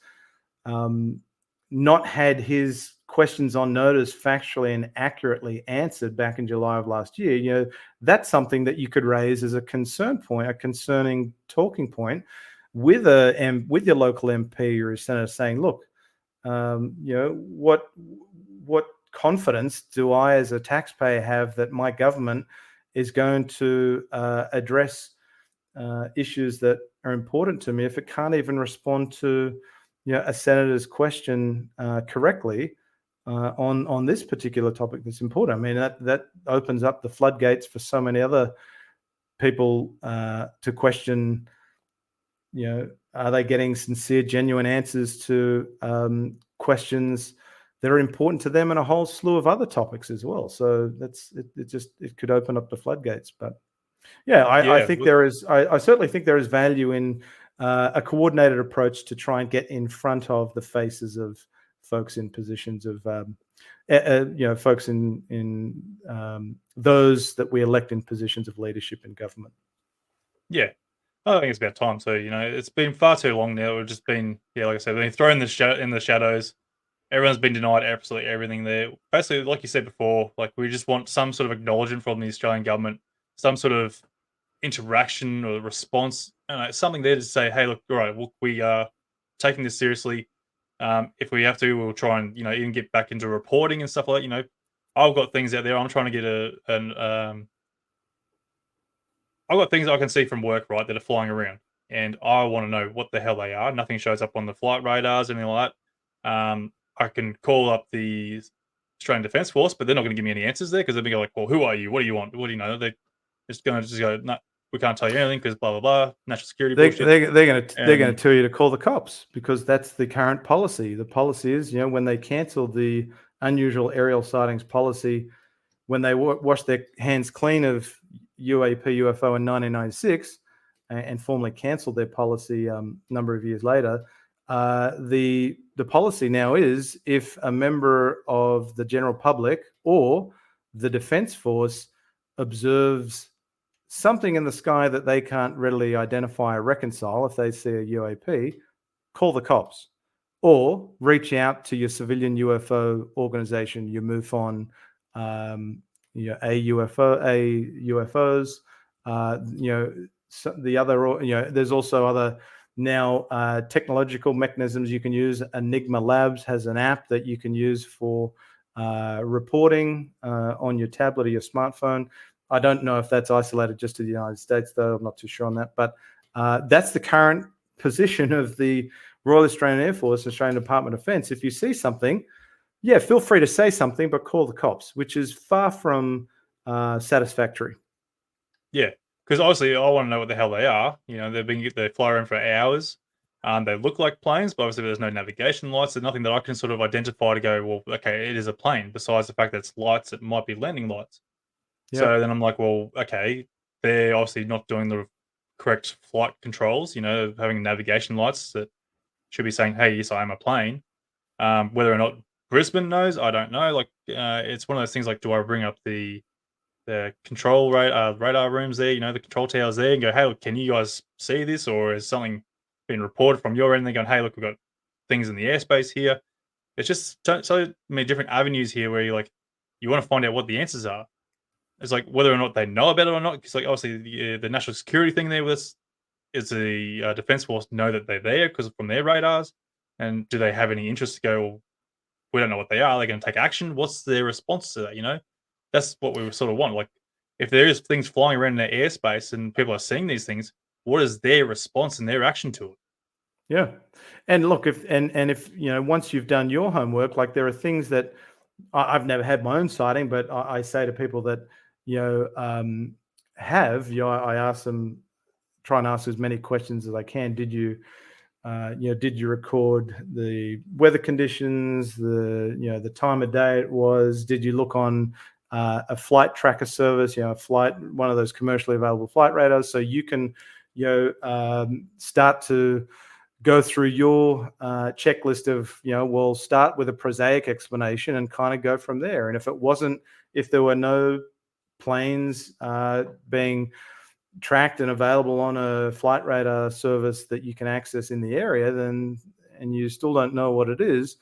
not had his questions on notice factually and accurately answered back in July of last year, that's something that you could raise as a concern point, a concerning talking point with your local MP or a senator, saying, look, what confidence do I as a taxpayer have that my government is going to address issues that are important to me if it can't even respond to a senator's question correctly on this particular topic that's important. I mean, that opens up the floodgates for so many other people to question, are they getting sincere, genuine answers to questions that are important to them and a whole slew of other topics as well. So it could open up the floodgates. But yeah, I yeah, think I certainly think there is value in a coordinated approach to try and get in front of the faces of folks in positions of, folks in those that we elect in positions of leadership in government. yeah. I think it's about time. So it's been far too long now. We've just been, like I said, been thrown in the shadows. Everyone's been denied absolutely everything there. Basically, like you said before, like we just want some sort of acknowledgement from the Australian government, some sort of interaction or response, something there to say, hey, look, all right, we are taking this seriously. If we have to, we'll try and even get back into reporting and stuff like that. I've got things out there. I'm trying to get I've got things I can see from work, right, that are flying around, and I want to know what the hell they are. Nothing shows up on the flight radars, anything like that. I can call up the Australian Defence Force, but they're not going to give me any answers there because they'll be like, "Well, who are you? What do you want? What do you know?" They're just go, "No, we can't tell you anything because blah blah blah, national security bullshit." They're going to And tell you to call the cops because that's the current policy. The policy is, when they cancelled the unusual aerial sightings policy, when they washed their hands clean of UAP UFO in 1996 and formally cancelled their policy a number of years later, the policy now is if a member of the general public or the Defence Force observes something in the sky that they can't readily identify or reconcile, if they see a UAP, call the cops or reach out to your civilian UFO organization, your MUFON, UFOs, the other, there's also other now technological mechanisms you can use. Enigma Labs has an app that you can use for reporting on your tablet or your smartphone. I don't know if that's isolated just to the United States, though. I'm not too sure on that. But that's the current position of the Royal Australian Air Force, Australian Department of Defence. If you see something, yeah, feel free to say something, but call the cops, which is far from satisfactory. yeah, because obviously I want to know what the hell they are. They fly around for hours. They look like planes, but obviously there's no navigation lights. There's nothing that I can sort of identify to go, well, okay, it is a plane. Besides the fact that it's lights, it might be landing lights. So Yep. then I'm like, well, okay, they're obviously not doing the correct flight controls, having navigation lights that should be saying, hey, yes, I am a plane. Whether or not Brisbane knows, I don't know. Like, it's one of those things like, do I bring up the radar rooms there, the control towers there and go, hey, can you guys see this? Or is something being reported from your end. They're going, hey, look, we've got things in the airspace here. It's just so many different avenues here where you want to find out what the answers are. It's like whether or not they know about it or not. Because like obviously the national security thing there with us is the defense force know that they're there because from their radars, and do they have any interest to go? Well, we don't know what they are. They're going to take action. What's their response to that? That's what we sort of want. Like if there is things flying around in their airspace and people are seeing these things, what is their response and their action to it? Yeah. And look, if once you've done your homework, like there are things that I've never had my own sighting, but I say to people that have, I ask them, try and ask as many questions as I can. Did you record the weather conditions, the time of day it was? Did you look on a flight tracker service, one of those commercially available flight radars, so you can start to go through your checklist of, we'll start with a prosaic explanation and kind of go from there. And if there were no planes being tracked and available on a flight radar service that you can access in the area, and you still don't know what it is,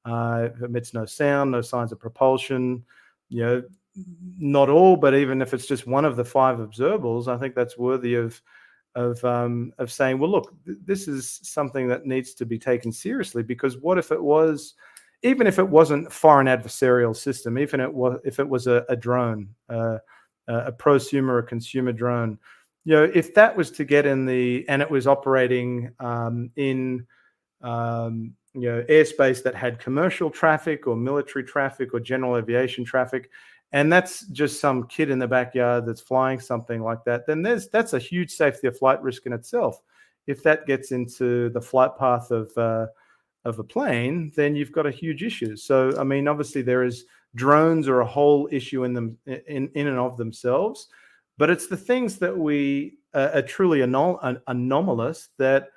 it emits no sound, no signs of propulsion, not all, but even if it's just one of the 5 observables, I think that's worthy of saying, well, look, this is something that needs to be taken seriously, because what if it was, even if it wasn't a foreign adversarial system, even if it was a drone, a prosumer or consumer drone, if that was to get and it was operating in airspace that had commercial traffic or military traffic or general aviation traffic, and that's just some kid in the backyard that's flying something like that, then that's a huge safety of flight risk in itself. If that gets into the flight path of a plane, then you've got a huge issue. So, I mean, obviously drones are a whole issue in and of themselves, but it's the things that we are truly anomalous that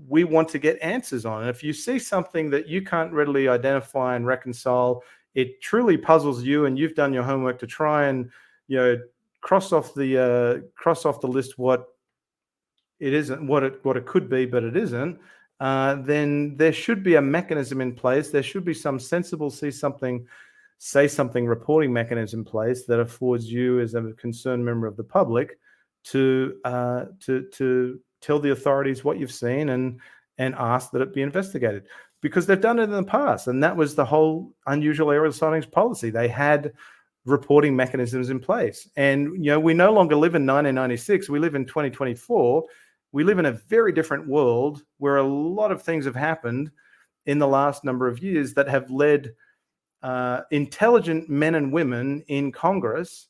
we want to get answers on. And if you see something that you can't readily identify and reconcile, it truly puzzles you, and you've done your homework to try and cross off the list what it isn't, what it could be, but it isn't. Then there should be a mechanism in place. There should be some sensible say something reporting mechanism in place that affords you, as a concerned member of the public, to tell the authorities what you've seen and ask that it be investigated, because they've done it in the past, and that was the whole unusual aerial sightings policy. They had reporting mechanisms in place, and we no longer live in 1996. We live in 2024. We live in a very different world where a lot of things have happened in the last number of years that have led intelligent men and women in Congress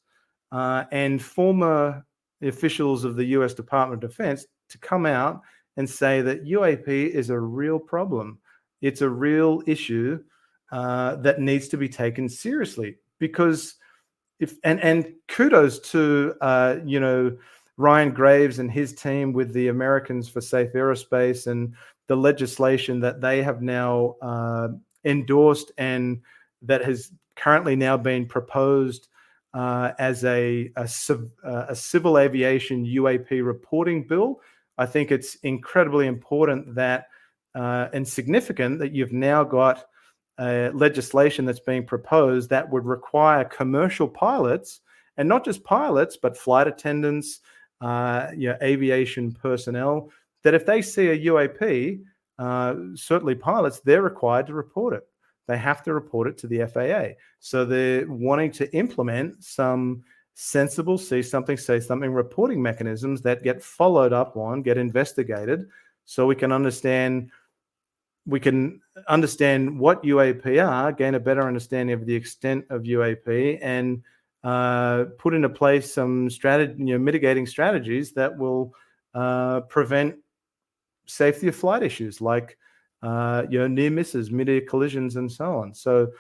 and former officials of the US Department of Defense to come out and say that UAP is a real problem. It's a real issue that needs to be taken seriously, because and kudos to Ryan Graves and his team with the Americans for Safe Aerospace and the legislation that they have now endorsed, and that has currently now been proposed as a civil aviation UAP reporting bill. I think it's incredibly important that and significant that you've now got legislation that's being proposed that would require commercial pilots, and not just pilots, but flight attendants, aviation personnel, that if they see a UAP, certainly pilots, they're required to report it. They have to report it to the FAA. So they're wanting to implement some sensible see something, say something reporting mechanisms that get followed up on, get investigated, so we can understand what UAP are, gain a better understanding of the extent of UAP, and put into place some mitigating strategies that will prevent safety of flight issues like near misses, mid-air collisions, and so on. So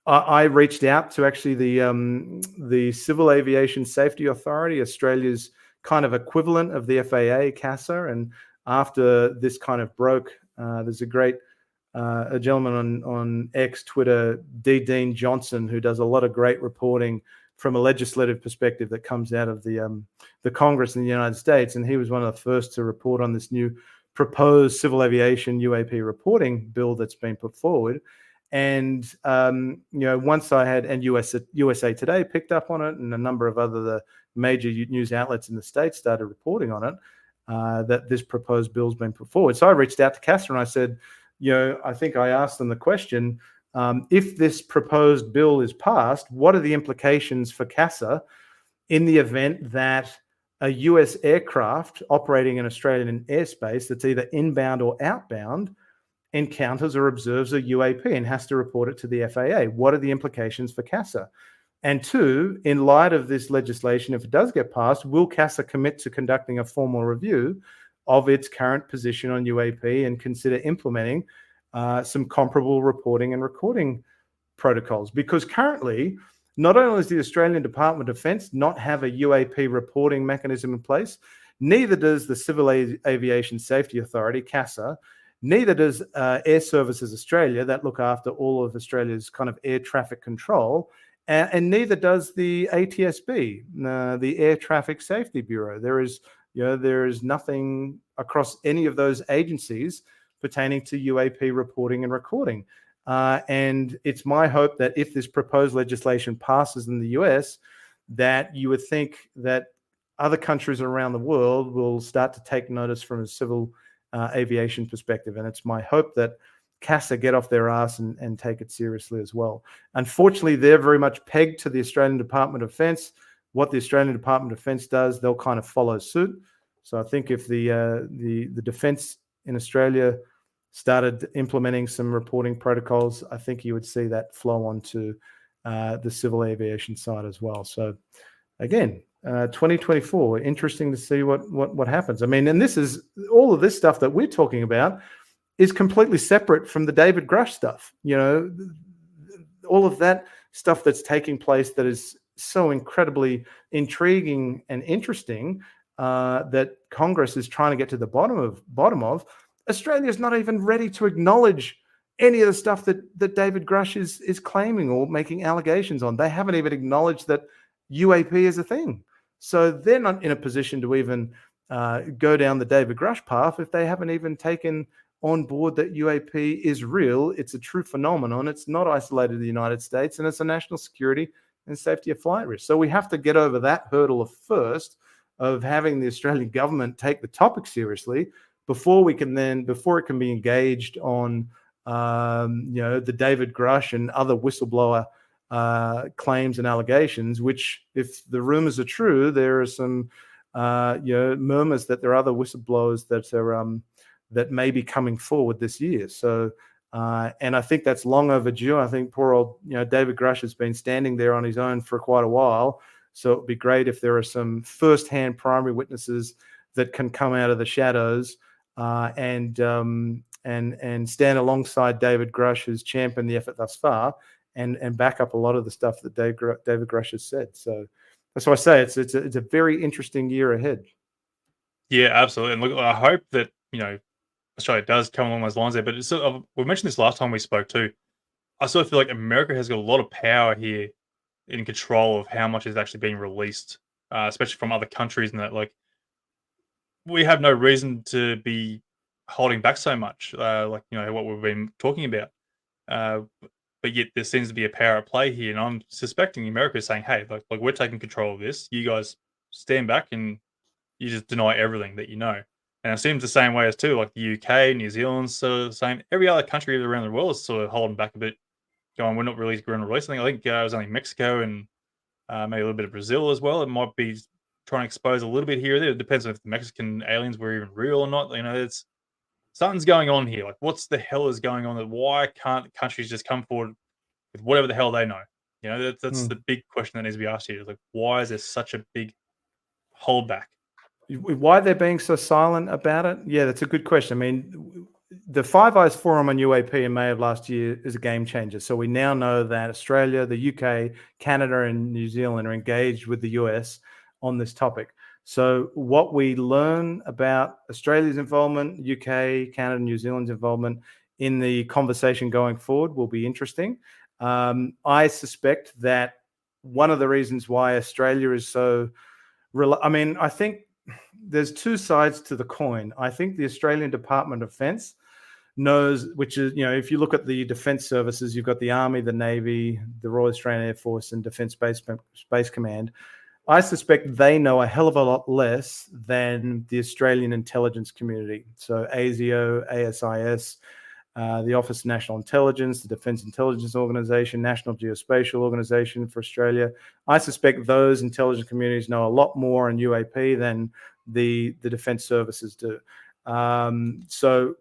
I reached out to actually the Civil Aviation Safety Authority, Australia's kind of equivalent of the FAA, CASA, and after this kind of broke, there's a gentleman on X, Twitter, D. Dean Johnson, who does a lot of great reporting from a legislative perspective that comes out of the Congress in the United States, and he was one of the first to report on this new proposed civil aviation UAP reporting bill that's been put forward. And once I had, and USA Today picked up on it, and a number of other major news outlets in the States started reporting on it, that this proposed bill's been put forward. So I reached out to CASA and I said, I think I asked them the question, if this proposed bill is passed, what are the implications for CASA in the event that a US aircraft operating in Australian airspace that's either inbound or outbound encounters or observes a UAP and has to report it to the FAA? What are the implications for CASA? And two, in light of this legislation, if it does get passed, will CASA commit to conducting a formal review of its current position on UAP and consider implementing some comparable reporting and recording protocols? Because currently, not only does the Australian Department of Defence not have a UAP reporting mechanism in place, neither does the Civil Aviation Safety Authority, CASA, neither does Air Services Australia, that look after all of Australia's kind of air traffic control, and neither does the ATSB, the Air Traffic Safety Bureau. There is nothing across any of those agencies pertaining to UAP reporting and recording. And it's my hope that if this proposed legislation passes in the US, that you would think that other countries around the world will start to take notice from a civil aviation perspective. And it's my hope that CASA get off their ass and take it seriously as well. Unfortunately, they're very much pegged to the Australian Department of Defence. What the Australian Department of Defence does, they'll kind of follow suit. So I think if the defence in Australia started implementing some reporting protocols, I think you would see that flow onto the civil aviation side as well. So again, 2024, interesting to see what happens. I mean, and this is all of this stuff that we're talking about is completely separate from the David Grush stuff. All of that stuff that's taking place that is so incredibly intriguing and interesting that Congress is trying to get to the bottom of. Australia is not even ready to acknowledge any of the stuff that David Grush is claiming or making allegations on. They haven't even acknowledged that UAP is a thing. So they're not in a position to even go down the David Grush path if they haven't even taken on board that UAP is real. It's a true phenomenon. It's not isolated to the United States, and it's a national security and safety of flight risk. So we have to get over that hurdle first of having the Australian government take the topic seriously before it can be engaged on the David Grush and other whistleblower claims and allegations, which, if the rumors are true, there are some murmurs that there are other whistleblowers that may be coming forward this year. So and I think that's long overdue. I think poor old David Grush has been standing there on his own for quite a while. So it'd be great if there are some first-hand primary witnesses that can come out of the shadows and stand alongside David Grush, who's championed the effort thus far, and back up a lot of the stuff that David Grush has said. So that's why I say it's a very interesting year ahead. Yeah, absolutely. And look, I hope that Australia does come along those lines there. But we mentioned this last time we spoke too. I sort of feel like America has got a lot of power here in control of how much is actually being released, especially from other countries, and that we have no reason to be holding back so much, what we've been talking about. But yet there seems to be a power at play here, and I'm suspecting America is saying, "Hey, like we're taking control of this. You guys stand back and you just deny everything that you know." And it seems the same way as too, like the UK, New Zealand, so the same. Every other country around the world is sort of holding back a bit, going, "We're not really going to release something." I think it was only Mexico and maybe a little bit of Brazil as well. It might be trying to expose a little bit here or there. It depends on if the Mexican aliens were even real or not. It's something's going on here. Like, what's the hell is going on? Why can't countries just come forward with whatever the hell they know? That's the big question that needs to be asked here. Like, why is there such a big holdback? Why they're being so silent about it? Yeah, that's a good question. I mean, the Five Eyes Forum on UAP in May of last year is a game changer. So we now know that Australia, the UK, Canada, and New Zealand are engaged with the US on this topic. So what we learn about Australia's involvement, UK, Canada, New Zealand's involvement in the conversation going forward will be interesting. I suspect that one of the reasons why Australia is so I think there's two sides to the coin. I think the Australian Department of Defence knows, which is, if you look at the defence services, you've got the Army, the Navy, the Royal Australian Air Force, and Defence Space Command. I suspect they know a hell of a lot less than the Australian intelligence community. So ASIO, ASIS, the Office of National Intelligence, the Defence Intelligence Organisation, National Geospatial Organisation for Australia. I suspect those intelligence communities know a lot more in UAP than the defence services do. So,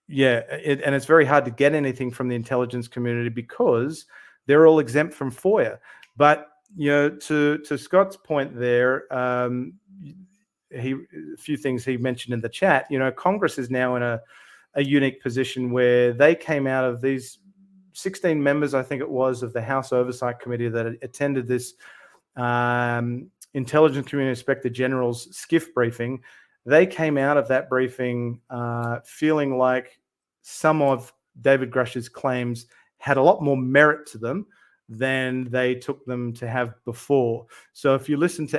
yeah, and it's very hard to get anything from the intelligence community because they're all exempt from FOIA. But to Scott's point there, a few things he mentioned in the chat. Congress is now in a unique position where they came out of these 16 members, I think it was, of the House Oversight Committee that attended this Intelligence Community Inspector General's SCIF briefing. They came out of that briefing feeling like some of David Grush's claims had a lot more merit to them than they took them to have before. So if you listen to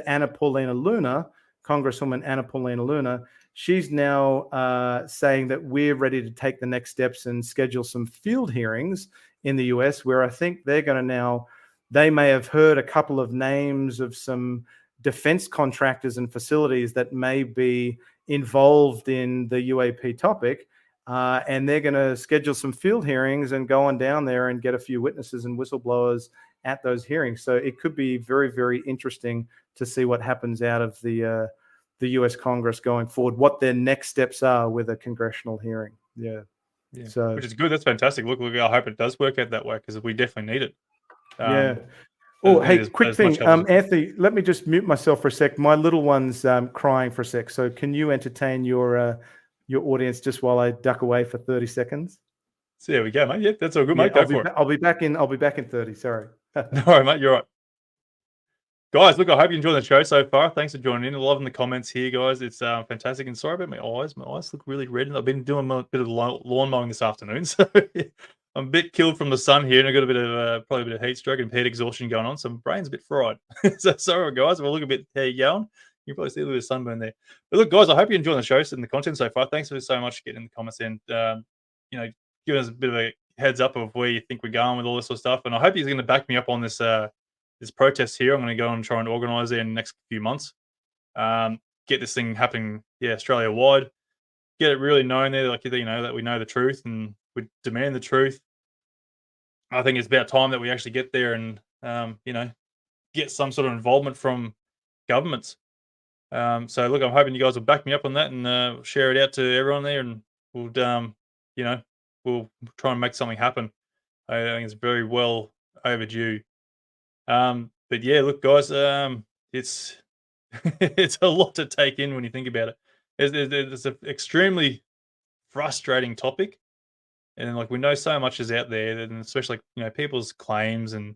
Congresswoman Anna Paulina Luna, she's now saying that we're ready to take the next steps and schedule some field hearings in the US, where I think they're going to they may have heard a couple of names of some defense contractors and facilities that may be involved in the UAP topic. And they're going to schedule some field hearings and go on down there and get a few witnesses and whistleblowers at those hearings. So it could be very, very interesting to see what happens out of the US Congress going forward, what their next steps are with a congressional hearing. Yeah. So, which is good. That's fantastic. Look, I hope it does work out that way because we definitely need it. Yeah. Oh, hey, quick thing. Anthony, let me just mute myself for a sec. My little one's crying for a sec. So can you entertain your audience just while I duck away for 30 seconds? So there we go, mate. Yeah, that's all good, mate. Go for it. I'll be back in 30. Sorry. No worries, mate. You're right. Guys, look, I hope you enjoyed the show so far. Thanks for joining in. Loving the comments here, guys. It's fantastic. And sorry about my eyes. My eyes look really red. And I've been doing a bit of lawn mowing this afternoon. So I'm a bit killed from the sun here. And I've got a bit of, probably a bit of heat stroke and heat exhaustion going on. So my brain's a bit fried. So sorry, guys. We'll look a bit going. You can probably see a little bit of sunburn there. But look, guys, I hope you enjoyed the show and the content so far. Thanks so much for getting in the comments and, giving us a bit of a heads up of where you think we're going with all this sort of stuff. And I hope you're going to back me up on this this protest here. I'm going to go and try and organise it in the next few months. Get this thing happening, Australia wide. Get it really known there, that we know the truth and we demand the truth. I think it's about time that we actually get there and get some sort of involvement from governments. So look, I'm hoping you guys will back me up on that and share it out to everyone there, and we'll we'll try and make something happen. I think it's very well overdue. But yeah, look, guys, it's it's a lot to take in when you think about it. It's an extremely frustrating topic, and we know so much is out there, and especially people's claims and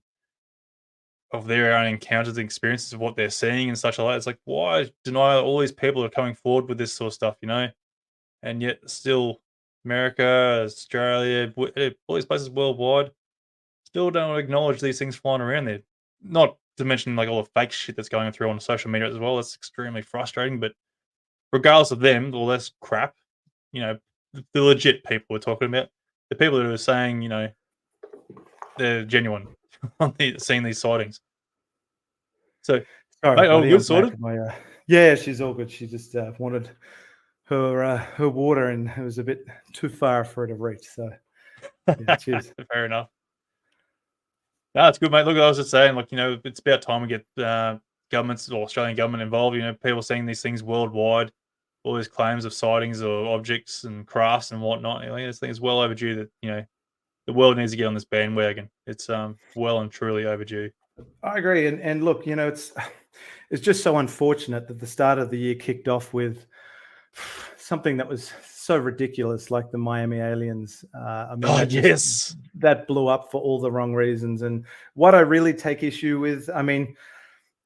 of their own encounters and experiences of what they're seeing and such like that. It's like, why deny all these people are coming forward with this sort of stuff, and yet still America, Australia, all these places worldwide still don't acknowledge these things flying around there. Not to mention all the fake shit that's going through on social media as well. That's extremely frustrating. But regardless of them, all this crap, the legit people we're talking about, the people that are saying, they're genuine on seeing these sightings. So, sorry, mate, all good, sorted? Yeah, she's all good. She just wanted her water, and it was a bit too far for her to reach. So, yeah, cheers. Fair enough. No, it's good, mate. Look, I was just saying, it's about time we get governments or Australian government involved. People seeing these things worldwide, all these claims of sightings or objects and crafts and whatnot. I think it's well overdue that the world needs to get on this bandwagon. It's well and truly overdue. I agree, and look, it's just so unfortunate that the start of the year kicked off with something that was so ridiculous, like the Miami aliens. Yes, that blew up for all the wrong reasons. And what I really take issue with,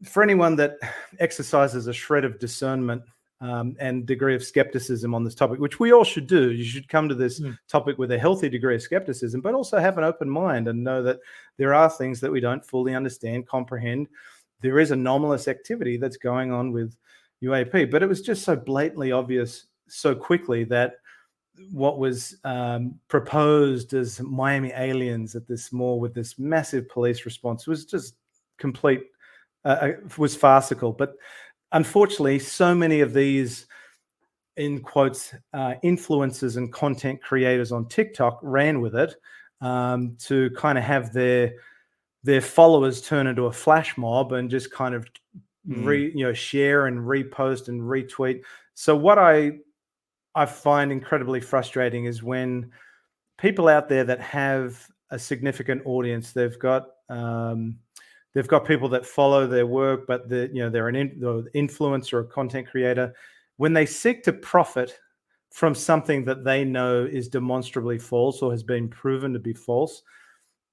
for anyone that exercises a shred of discernment and degree of skepticism on this topic, which we all should do, you should come to this topic with a healthy degree of skepticism, but also have an open mind and know that there are things that we don't fully understand, comprehend. There is anomalous activity that's going on with UAP. But it was just so blatantly obvious so quickly that what was proposed as Miami aliens at this mall with this massive police response was just complete, was farcical. But unfortunately, so many of these, in quotes, influencers and content creators on TikTok ran with it to kind of have their followers turn into a flash mob and just kind of share and repost and retweet. So what I find incredibly frustrating is when people out there that have a significant audience, they've got people that follow their work, but they're an influencer or a content creator. When they seek to profit from something that they know is demonstrably false or has been proven to be false,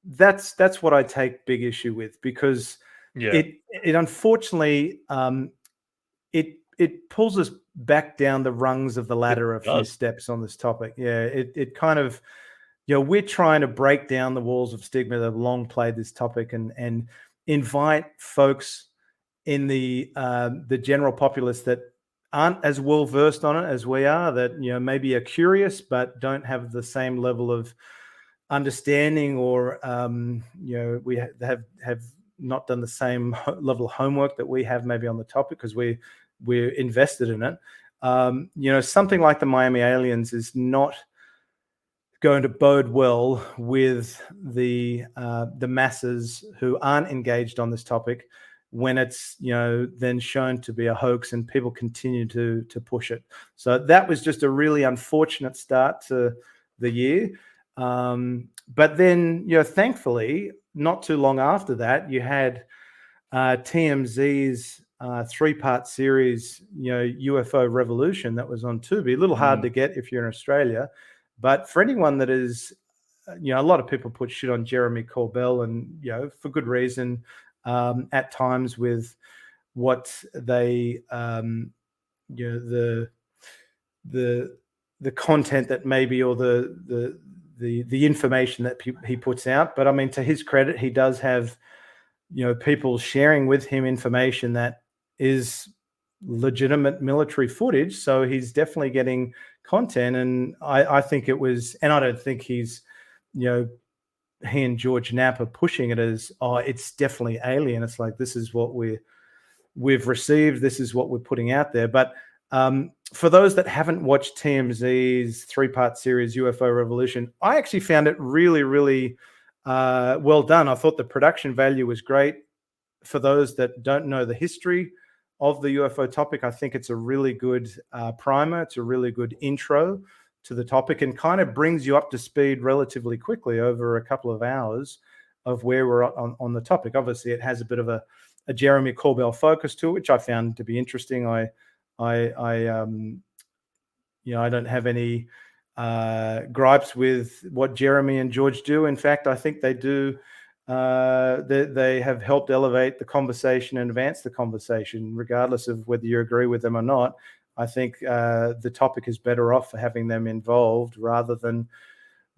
that's what I take big issue with, because it unfortunately it pulls us back down the rungs of the ladder a few steps on this topic. Yeah, it kind of, we're trying to break down the walls of stigma that have long played this topic and invite folks in the general populace that aren't as well versed on it as we are, that maybe are curious but don't have the same level of understanding, or we have not done the same level of homework that we have maybe on the topic, because we're invested in it. Something like the Miami aliens is not going to bode well with the masses who aren't engaged on this topic, when it's then shown to be a hoax and people continue to push it. So that was just a really unfortunate start to the year. But then, thankfully, not too long after that, you had TMZ's 3-part series, UFO Revolution, that was on Tubi. A little hard to get if you're in Australia, but for anyone that is, a lot of people put shit on Jeremy Corbell, and for good reason, at times with what they, the content that maybe, or the information that he puts out. But I mean, to his credit, he does have people sharing with him information that is legitimate military footage. So he's definitely getting content. And I think it was, and I don't think he's, he and George Knapp are pushing it as, oh, it's definitely alien. It's like, this is what we've received. This is what we're putting out there. But for those that haven't watched TMZ's 3-part series, UFO Revolution, I actually found it really, really well done. I thought the production value was great. For those that don't know the history of the UFO topic, I think it's a really good primer. It's a really good intro to the topic, and kind of brings you up to speed relatively quickly over a couple of hours of where we're on the topic. Obviously, it has a bit of a Jeremy Corbell focus to it, which I found to be interesting. I don't have any gripes with what Jeremy and George do. In fact, I think they do. They have helped elevate the conversation and advance the conversation, regardless of whether you agree with them or not. I think the topic is better off for having them involved rather than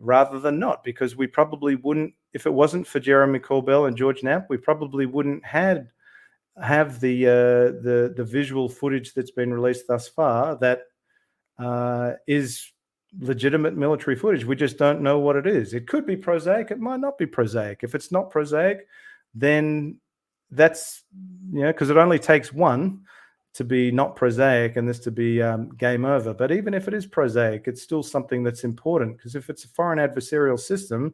not, because we probably wouldn't, if it wasn't for Jeremy Corbell and George Knapp, we probably wouldn't have the visual footage that's been released thus far that is legitimate military footage. We just don't know what it is. It could be prosaic. It might not be prosaic. If it's not prosaic, then that's, because it only takes one to be not prosaic and this to be game over. But even if it is prosaic, it's still something that's important, because if it's a foreign adversarial system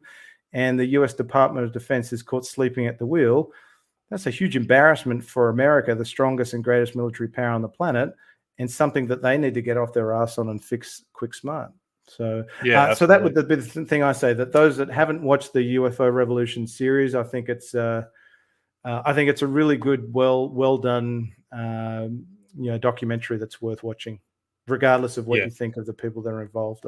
and the US Department of Defense is caught sleeping at the wheel, that's a huge embarrassment for America, the strongest and greatest military power on the planet, and something that they need to get off their ass on and fix quick smart. So, so that would be the thing I say, that those that haven't watched the UFO Revolution series, I think it's a really good, well done, documentary that's worth watching, regardless of what you think of the people that are involved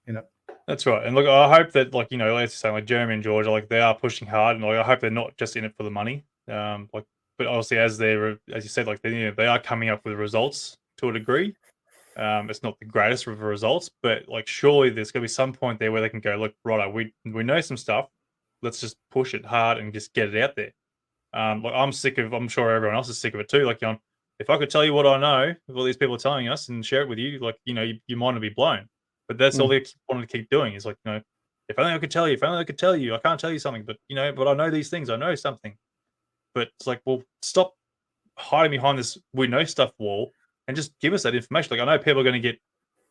in it. That's right. And look, I hope that, like, as you say, like Jeremy and George, like, they are pushing hard, and like, I hope they're not just in it for the money. But obviously, as you said, like, they are coming up with results to a degree. It's not the greatest of results, but like, surely there's gonna be some point there where they can go, look, righto, we know some stuff. Let's just push it hard and just get it out there. Like, I'm sure everyone else is sick of it too. Like, if I could tell you what I know with all these people telling us and share it with you, like, your mind would be blown. But that's all Mm. they wanted to keep doing is like, if only I could tell you, if only I could tell you, I can't tell you something, but but I know these things, I know something. But it's like, well, stop hiding behind this we know stuff wall and just give us that information. Like, I know people are going to get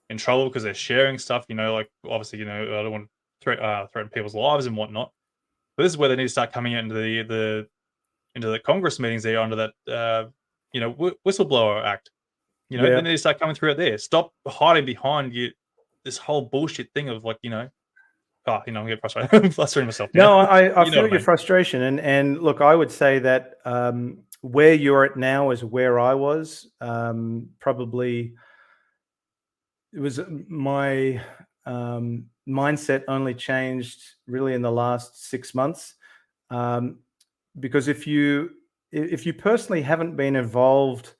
in trouble because they're sharing stuff, like, obviously, I don't want to threaten people's lives and whatnot. But this is where they need to start coming out into the Congress meetings there under that, whistleblower act. They Yeah. need to start coming through out there. Stop hiding behind this whole bullshit thing of like, I'm getting frustrated. I'm frustrating myself now. No, I You know feel what I your mean? frustration, and look, I would say that where you're at now is where I was. Probably, it was my mindset only changed really in the last 6 months, um, because if you personally haven't been involved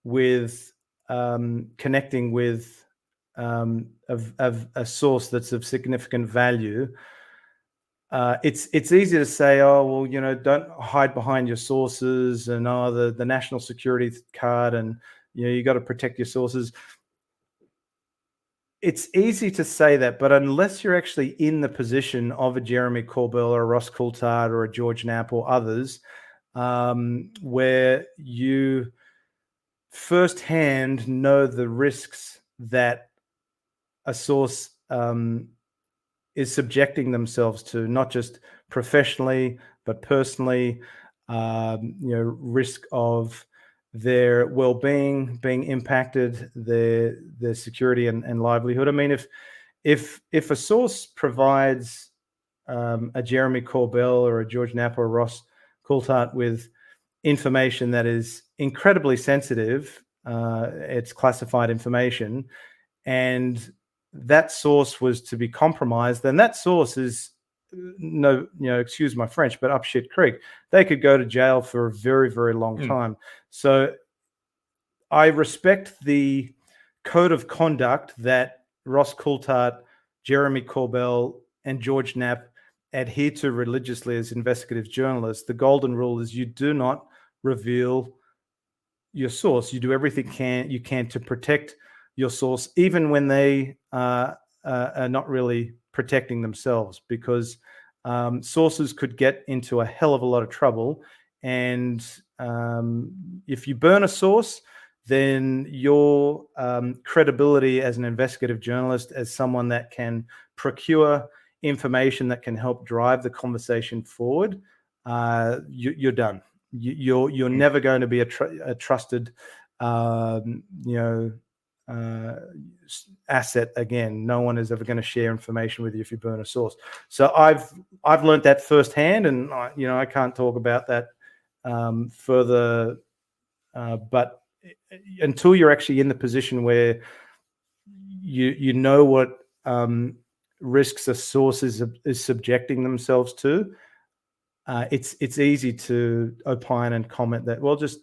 with connecting with a source that's of significant value, it's easy to say, oh well, don't hide behind your sources, and the national security card, and you got to protect your sources. It's easy to say that, but unless you're actually in the position of a Jeremy Corbell or a Ross Coulthard or a George Knapp or others, where you firsthand know the risks that a source is subjecting themselves to, not just professionally but personally, risk of their well-being being impacted, their security and livelihood. I mean, if a source provides a Jeremy Corbell or a George Knapp or a Ross Coulthart with information that is incredibly sensitive, it's classified information, and that source was to be compromised, then that source is no, excuse my French, but up shit creek. They could go to jail for a very, very long Mm, time. So I respect the code of conduct that Ross Coulthart, Jeremy Corbell, and George Knapp adhere to religiously as investigative journalists. The golden rule is you do not reveal your source. You do everything you can to protect your source, even when they are not really protecting themselves, because sources could get into a hell of a lot of trouble. And if you burn a source, then your credibility as an investigative journalist, as someone that can procure information that can help drive the conversation forward, you're done. You're mm, never going to be a trusted, um, you know, uh, asset again. No one is ever going to share information with you if you burn a source. So I've learned that firsthand, and I can't talk about that further. But until you're actually in the position where you know what risks a source is subjecting themselves to, it's easy to opine and comment that, well, just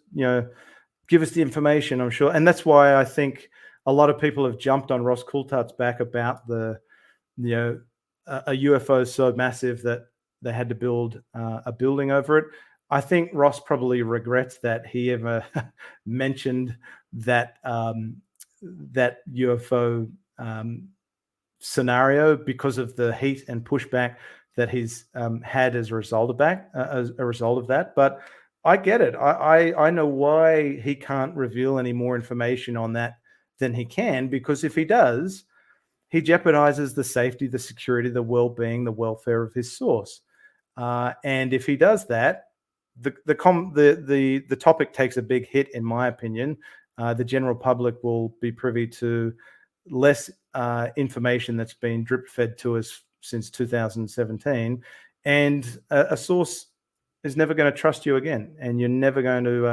give us the information. I'm sure, and that's why I think a lot of people have jumped on Ross Coulthart's back about a UFO so massive that they had to build a building over it. I think Ross probably regrets that he ever mentioned that UFO scenario, because of the heat and pushback that he's had as a result of that. But I get it. I know why he can't reveal any more information on that than he can, because if he does, he jeopardizes the safety, the security, the well-being, the welfare of his source. And if he does that, the topic takes a big hit, in my opinion. The general public will be privy to less information that's been drip fed to us since 2017, and a source is never going to trust you again, and you're never going to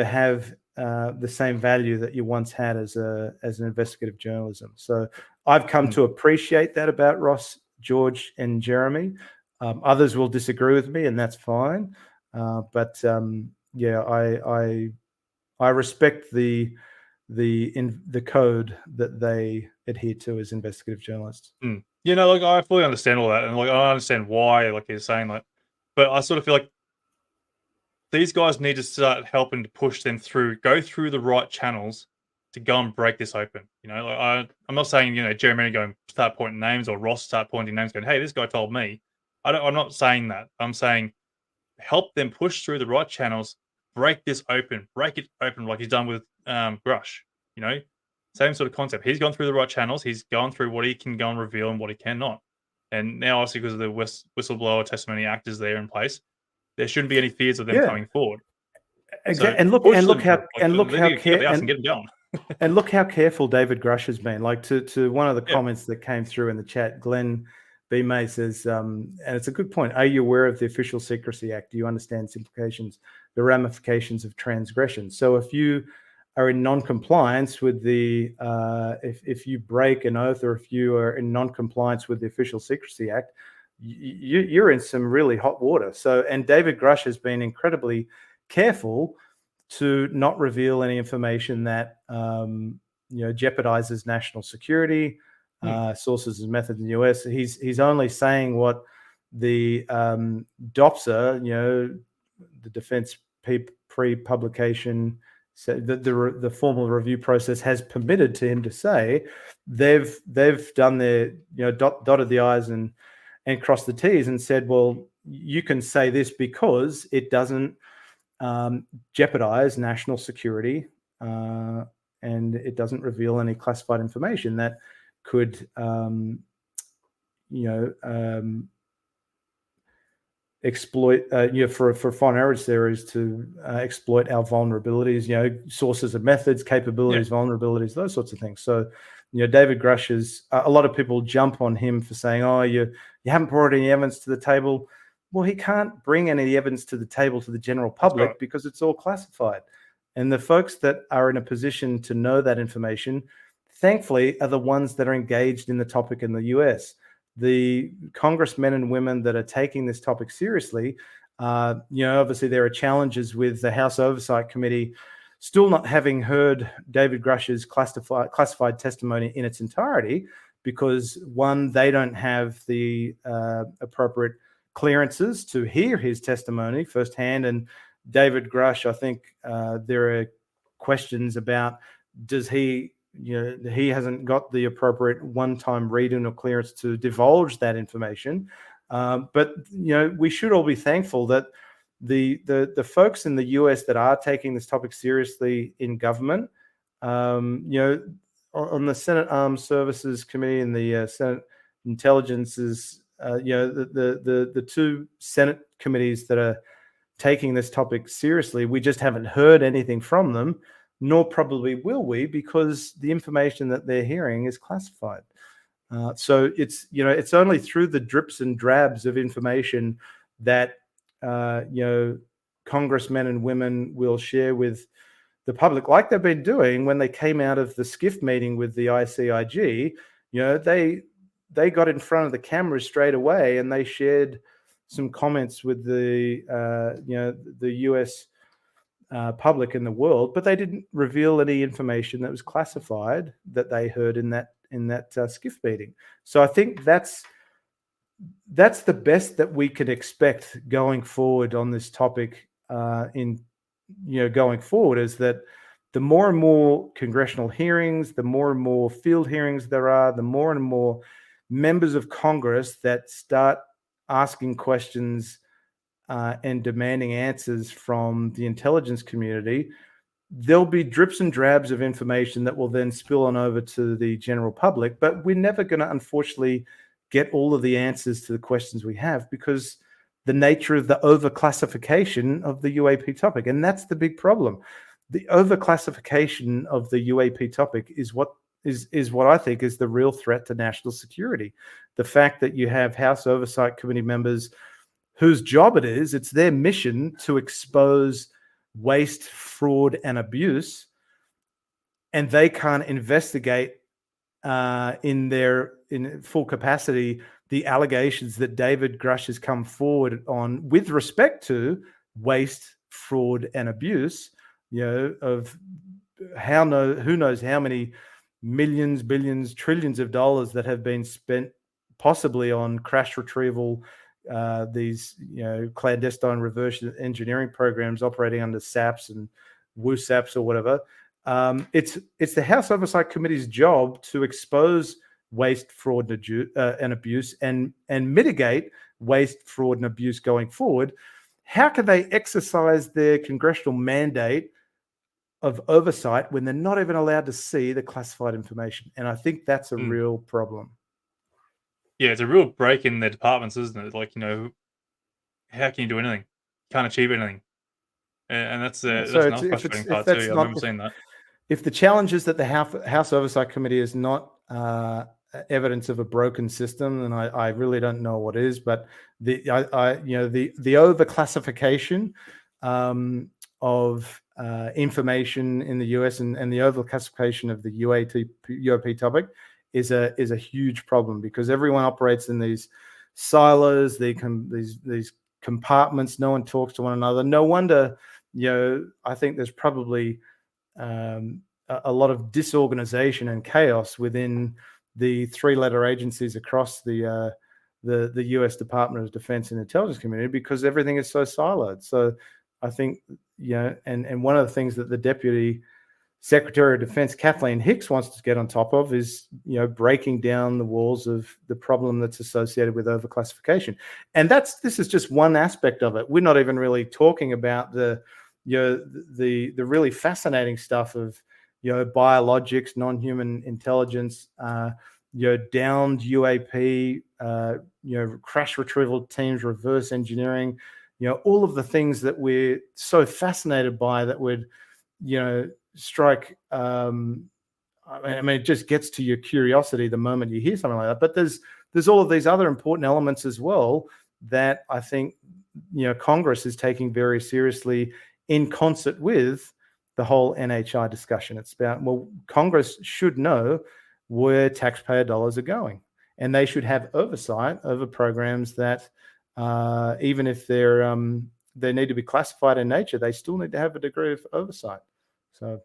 have the same value that you once had as an investigative journalism. So I've come mm, to appreciate that about Ross, George, and Jeremy. Others will disagree with me, and that's fine. But yeah, I respect the code that they adhere to as investigative journalists. mm. Like, I fully understand all that, and like I understand why, like, you're saying, like, but I sort of feel like these guys need to start helping to push them through, go through the right channels to go and break this open. I'm not saying, Jeremy go and start pointing names, or Ross start pointing names going, hey, this guy told me. I'm not saying that. I'm saying help them push through the right channels, break it open like he's done with Grush. You know, same sort of concept. He's gone through the right channels. He's gone through what he can go and reveal and what he cannot. And now, obviously, because of the Whistleblower Testimony Act is there in place, there shouldn't be any fears of them Yeah, coming forward. So exactly. And look push them how through. Get up the ass and get them going. and look how careful David Grush has been. Like, to one of the Yeah. comments that came through in the chat, Glenn B. May says, and it's a good point. Are you aware of the Official Secrecy Act? Do you understand its implications, the ramifications of transgression? So if you are in non-compliance with the, if you break an oath, or if you are in non-compliance with the Official Secrecy Act, you're in some really hot water. So, and David Grush has been incredibly careful to not reveal any information that jeopardizes national security, sources and methods in the US. He's only saying what the DOPSA, the Defense Pre-Publication, so the formal review process has permitted to him to say. They've done their dotted the I's and crossed the T's and said, well, you can say this because it doesn't jeopardize national security, and it doesn't reveal any classified information that could, exploit, for foreign adversaries to exploit our vulnerabilities, sources of methods, capabilities, vulnerabilities, those sorts of things. So, David Grush is, a lot of people jump on him for saying, oh, you haven't brought any evidence to the table. Well, he can't bring any evidence to the table to the general public because it's all classified. And the folks that are in a position to know that information, thankfully, are the ones that are engaged in the topic in the US. The congressmen and women that are taking this topic seriously, obviously there are challenges with the House Oversight Committee still not having heard David Grush's classified testimony in its entirety, because one, they don't have the appropriate clearances to hear his testimony firsthand. And David Grush, I think there are questions about, does he hasn't got the appropriate one-time reading or clearance to divulge that information. But we should all be thankful that the folks in the US that are taking this topic seriously in government, on the Senate Armed Services Committee and the Senate Intelligence's, the two Senate committees that are taking this topic seriously, we just haven't heard anything from them, nor probably will we, because the information that they're hearing is classified. So it's only through the drips and drabs of information that congressmen and women will share with the public, like they've been doing when they came out of the SCIF meeting with the ICIG. They got in front of the cameras straight away and they shared some comments with the US public in the world, but they didn't reveal any information that was classified that they heard in that SCIF meeting. So I think that's the best that we can expect going forward on this topic. Going forward, is that the more and more congressional hearings, the more and more field hearings there are, the more and more members of Congress that start asking questions and demanding answers from the intelligence community, there'll be drips and drabs of information that will then spill on over to the general public. But we're never going to, unfortunately, get all of the answers to the questions we have, because the nature of the overclassification of the UAP topic. And that's the big problem. The overclassification of the UAP topic is what I think is the real threat to national security. The fact that you have House Oversight Committee members whose job it's their mission to expose waste, fraud, and abuse, and they can't investigate in full capacity the allegations that David Grush has come forward on with respect to waste, fraud, and abuse. Of who knows how many millions, billions, trillions of dollars that have been spent possibly on crash retrieval these clandestine reverse engineering programs operating under SAPs and WUSAPs or whatever. It's the House Oversight Committee's job to expose waste, fraud, and abuse, and mitigate waste, fraud, and abuse going forward. How can they exercise their congressional mandate of oversight when they're not even allowed to see the classified information? And I think that's a real problem. Yeah, it's a real break in their departments, isn't it? Like, how can you do anything? Can't achieve anything. And that's So another frustrating part too. I remember seeing that. If the challenge is that the House Oversight Committee is not evidence of a broken system, then I really don't know what is. But the overclassification of information in the US and the overclassification of the UAP topic is a huge problem, because everyone operates in these silos, these compartments. No one talks to one another. No wonder, I think there's probably a lot of disorganization and chaos within the three-letter agencies across the U.S. Department of Defense and Intelligence community, because everything is so siloed. So I think, and one of the things that the Deputy Secretary of Defense, Kathleen Hicks, wants to get on top of is, breaking down the walls of the problem that's associated with overclassification. And this is just one aspect of it. We're not even really talking about the really fascinating stuff of, biologics, non-human intelligence, downed UAP, crash retrieval teams, reverse engineering, all of the things that we're so fascinated by that would, strike. I mean, it just gets to your curiosity the moment you hear something like that. But there's all of these other important elements as well that I think, Congress is taking very seriously in concert with the whole NHI discussion. It's about, well, Congress should know where taxpayer dollars are going, and they should have oversight over programs that, even if they need to be classified in nature, they still need to have a degree of oversight. So,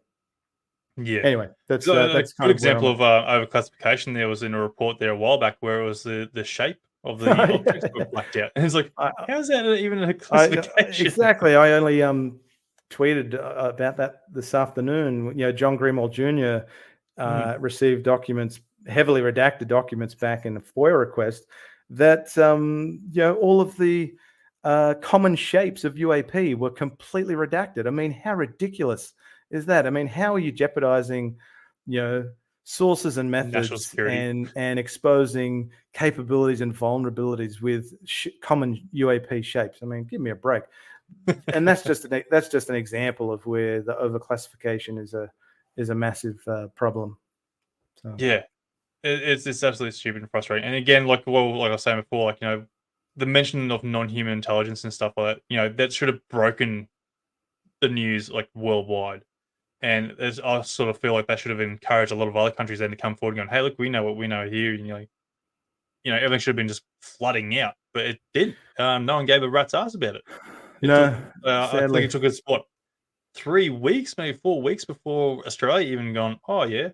yeah. Anyway, that's a kind good of example of overclassification. There was in a report there a while back where it was the shape of the objects were blacked out, and it's like, how is that even a classification? Exactly. I only tweeted about that this afternoon. John Greenwald Jr. Received documents, heavily redacted documents, back in a FOIA request that all of the common shapes of UAP were completely redacted. I mean, how ridiculous is that? I mean, how are you jeopardizing, sources and methods and exposing capabilities and vulnerabilities with common UAP shapes? I mean, give me a break. And that's just an example of where the overclassification is a massive problem. So. Yeah, it's absolutely stupid and frustrating. And again, like I was saying before, the mention of non-human intelligence and stuff like that, that should have broken the news like worldwide. And I sort of feel like that should have encouraged a lot of other countries then to come forward and go, hey, look, we know what we know here. And everything should have been just flooding out, but it didn't. No one gave a rat's ass about it. I think it took us 3 weeks, maybe 4 weeks before Australia even gone, oh yeah,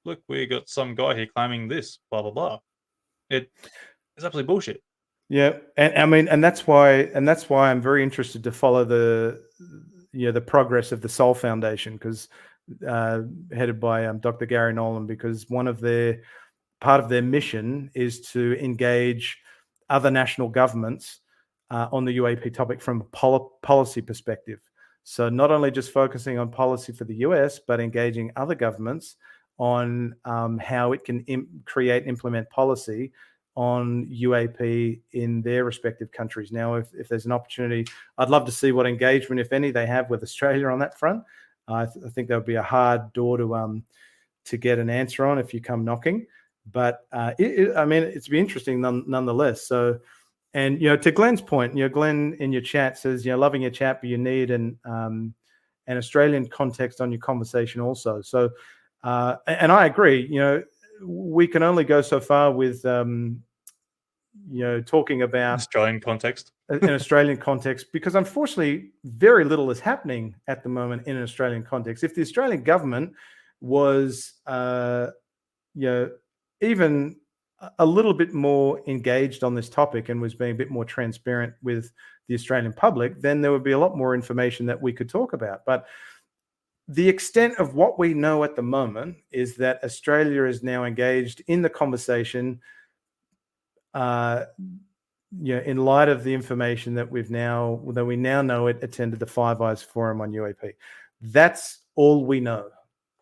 look, we got some guy here claiming this, blah blah blah. It's absolutely bullshit. Yeah, and I mean, and that's why I'm very interested to follow the progress of the Sol Foundation, because headed by Dr. Gary Nolan, because part of their mission is to engage other national governments on the UAP topic from a policy perspective. So not only just focusing on policy for the US, but engaging other governments on how it can create and implement policy on UAP in their respective countries. Now, if there's an opportunity, I'd love to see what engagement, if any, they have with Australia on that front. I think that would be a hard door to get an answer on if you come knocking. But it's be interesting nonetheless. So, and to Glenn's point, Glenn in your chat says, loving your chat, but you need an Australian context on your conversation also. So, and I agree. We can only go so far with talking about Australian context. an Australian context, because unfortunately very little is happening at the moment in an Australian context. If the Australian government was even a little bit more engaged on this topic and was being a bit more transparent with the Australian public, then there would be a lot more information that we could talk about. But the extent of what we know at the moment is that Australia is now engaged in the conversation, in light of the information that we now know it attended the Five Eyes Forum on UAP. That's all we know.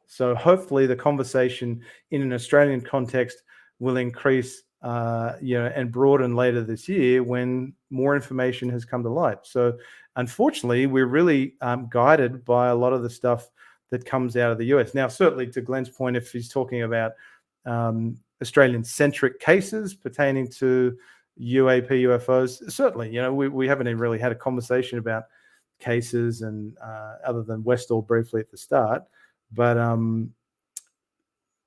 So hopefully the conversation in an Australian context will increase, and broaden later this year when more information has come to light. So unfortunately, we're really guided by a lot of the stuff that comes out of the US. Now, certainly to Glenn's point, if he's talking about Australian-centric cases pertaining to UAP UFOs, certainly, we haven't even really had a conversation about cases and other than Westall briefly at the start. But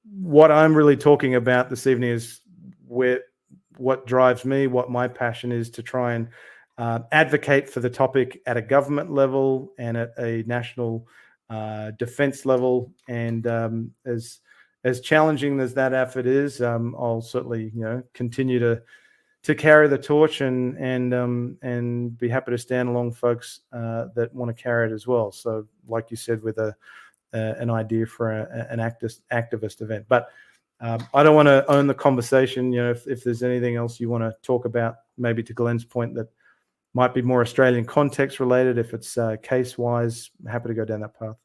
what I'm really talking about this evening is what drives me, what my passion is to try and advocate for the topic at a government level and at a national defense level. And as challenging as that effort is, I'll certainly continue to carry the torch and be happy to stand along folks that want to carry it as well. So, like you said, with an idea for an activist event. But I don't want to own the conversation. If there's anything else you want to talk about, maybe to Glenn's point, that might be more Australian context related. If it's case wise, happy to go down that path.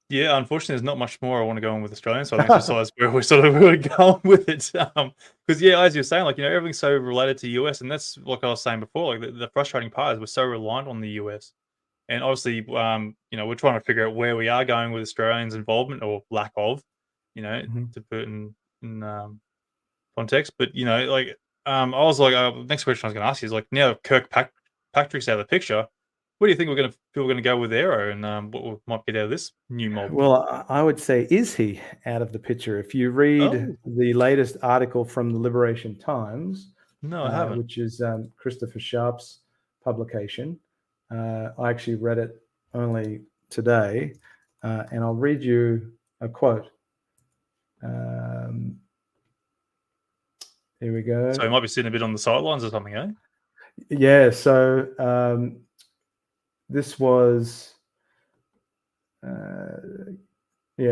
Yeah, unfortunately, there's not much more I want to go on with Australian side of things besides where we're sort of going with it. Because yeah, as you're saying, like everything's so related to US, and that's like I was saying before. Like the frustrating part is we're so reliant on the US, and obviously, we're trying to figure out where we are going with Australians' involvement or lack of, to put in context. But I was like, next question I was going to ask you is like, now Patrick's out of the picture. Where do you think we're going to go with Aero, and what we might get out of this new mob? Well, I would say, is he out of the picture? If you read Oh the latest article from the Liberation Times, no, I haven't. which is Christopher Sharp's publication, I actually read it only today, and I'll read you a quote. Here we go. So he might be sitting a bit on the sidelines or something, eh? Yeah. So this was,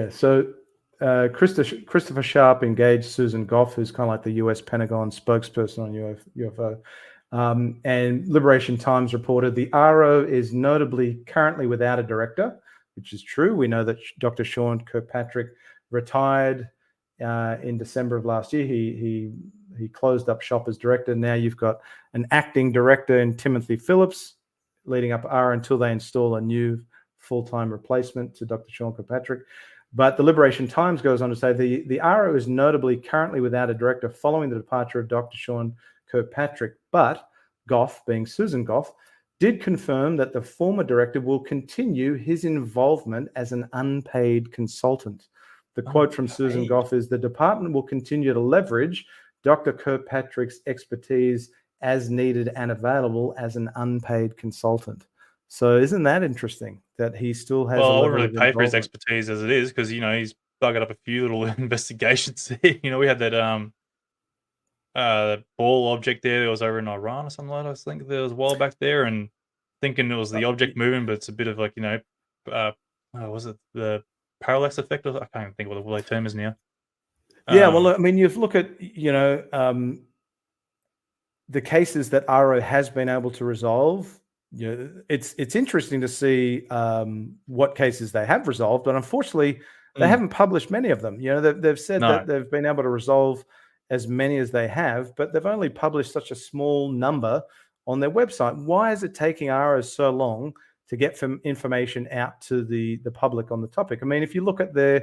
So Christopher Sharp engaged Susan Goff, who's kind of like the U.S. Pentagon spokesperson on UFO. And Liberation Times reported the RO is notably currently without a director, which is true. We know that Dr. Sean Kirkpatrick retired in December of last year. He closed up shop as director. Now you've got an acting director in Timothy Phillips, leading up RO until they install a new full-time replacement to Dr. Sean Kirkpatrick. But the Liberation Times goes on to say the RO is notably currently without a director following the departure of Dr. Sean Kirkpatrick, but Goff, being Susan Goff, did confirm that the former director will continue his involvement as an unpaid consultant. The quote from Susan Goff is, "The department will continue to leverage Dr. Kirkpatrick's expertise as needed and available as an unpaid consultant." So isn't that interesting that he still has a Well, I level wouldn't really of pay for his involvement? expertise as it is because he's buggered up a few little investigations. We had that ball object there that was over in Iran or something like that. I think there was a while back there, and thinking it was the object moving, but it's a bit of like was it the parallax effect? I can't even think what the term is now. Yeah, well, I mean, you look at the cases that RO has been able to resolve. It's interesting to see what cases they have resolved, but unfortunately, they haven't published many of them. They've said No. that they've been able to resolve as many as they have, but they've only published such a small number on their website. Why is it taking RO so long to get some information out to the public on the topic? I mean, if you look at their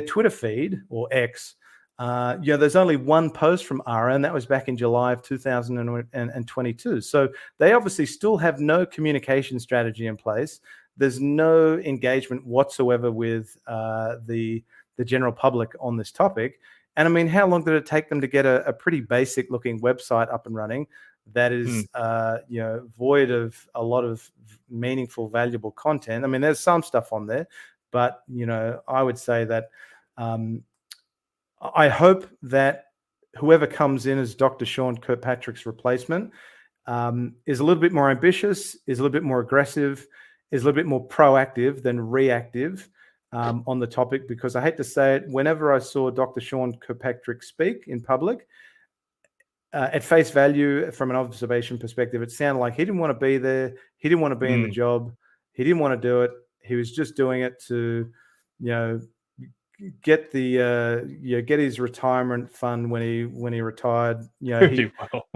Twitter feed or X, there's only one post from RO, and that was back in July of 2022. So they obviously still have no communication strategy in place. There's no engagement whatsoever with the general public on this topic. And I mean, how long did it take them to get a pretty basic looking website up and running that is void of a lot of meaningful, valuable content? I mean, there's some stuff on there, but I would say that I hope that whoever comes in as Dr. Sean Kirkpatrick's replacement is a little bit more ambitious, is a little bit more aggressive, is a little bit more proactive than reactive on the topic. Because I hate to say it, whenever I saw Dr. Sean Kirkpatrick speak in public, at face value, from an observation perspective, it sounded like he didn't want to be there. He didn't want to be in the job. He didn't want to do it. He was just doing it to, get get his retirement fund when he retired. Pretty well.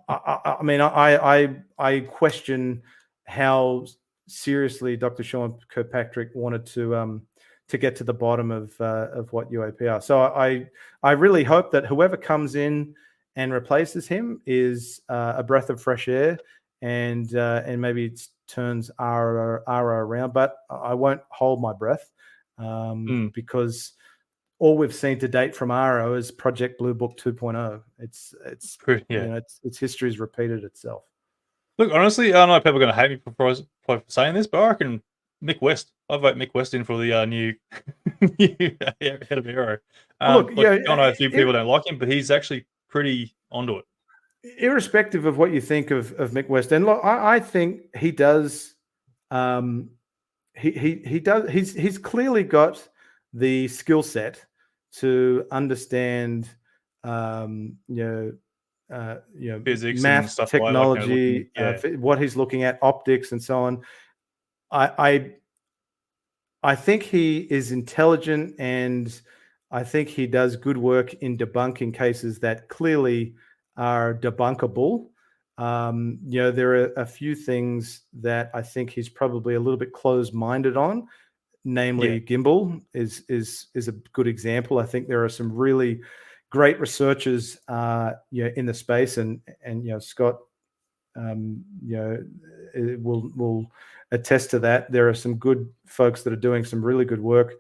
I mean, I question how seriously Dr. Sean Kirkpatrick wanted to get to the bottom of what UAP are. So I really hope that whoever comes in and replaces him is a breath of fresh air, and maybe it turns Ara around. But I won't hold my breath because all we've seen to date from Ara is Project Blue Book 2.0. Its history's repeated itself. Look, honestly, I know people are going to hate me for saying this, but I reckon Mick West. I vote Mick West in for the new head of Aero. Look, I know a few people don't like him, but he's actually pretty onto it. Irrespective of what you think of Mick West, and look, I think he does. He does. He's clearly got the skill set to understand, physics, math, and stuff, technology, what he's looking at, optics, and so on. I think he is intelligent, and I think he does good work in debunking cases that clearly are debunkable. There are a few things that I think he's probably a little bit closed-minded on. Namely, gimbal is a good example. I think there are some really great researchers, in the space, and Scott, will attest to that. There are some good folks that are doing some really good work.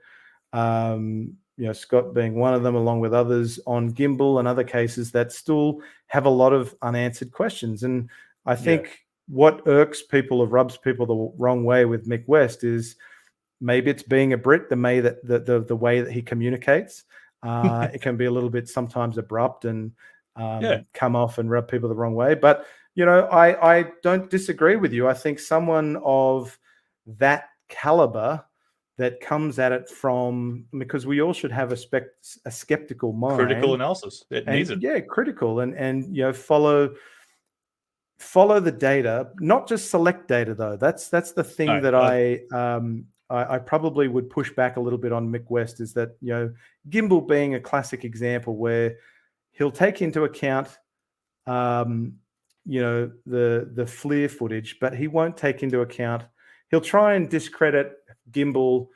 Scott being one of them, along with others on gimbal and other cases that still have a lot of unanswered questions. And I think what irks people or rubs people the wrong way with Mick West is maybe it's being a Brit, the way that he communicates. It can be a little bit sometimes abrupt and come off and rub people the wrong way. But, I don't disagree with you. I think someone of that caliber that comes at it because we all should have a skeptical mind. Critical analysis. It needs it. Yeah, critical and follow the data, not just select data though. That's the thing that I probably would push back a little bit on Mick West, is that, gimbal being a classic example where he'll take into account, the FLIR footage, but he won't take into account, he'll try and discredit gimbal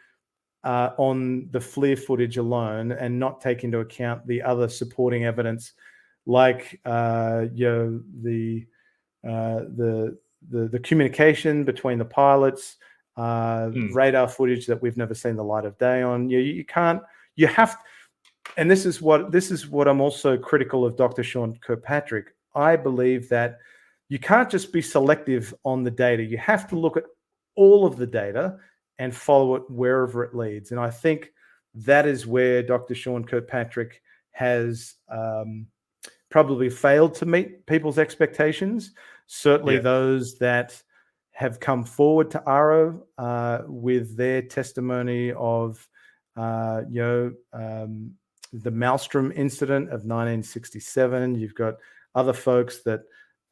on the FLIR footage alone and not take into account the other supporting evidence, like the communication between the pilots, radar footage that we've never seen the light of day on. You have, and this is what I'm also critical of Dr. Sean Kirkpatrick. I believe that you can't just be selective on the data. You have to look at all of the data and follow it wherever it leads. And I think that is where Dr. Sean Kirkpatrick has probably failed to meet people's expectations. Certainly those that have come forward to ARO with their testimony of, the Maelstrom incident of 1967. You've got other folks that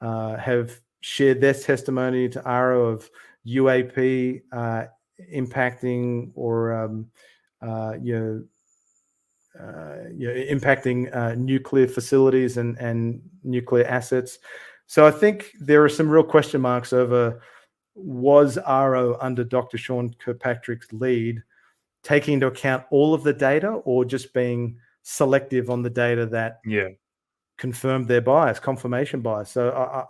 have shared their testimony to ARO of UAP impacting or impacting nuclear facilities and nuclear assets. So I think there are some real question marks over, was ARO under Dr. Sean Kirkpatrick's lead taking into account all of the data, or just being selective on the data that confirmed their bias, confirmation bias. So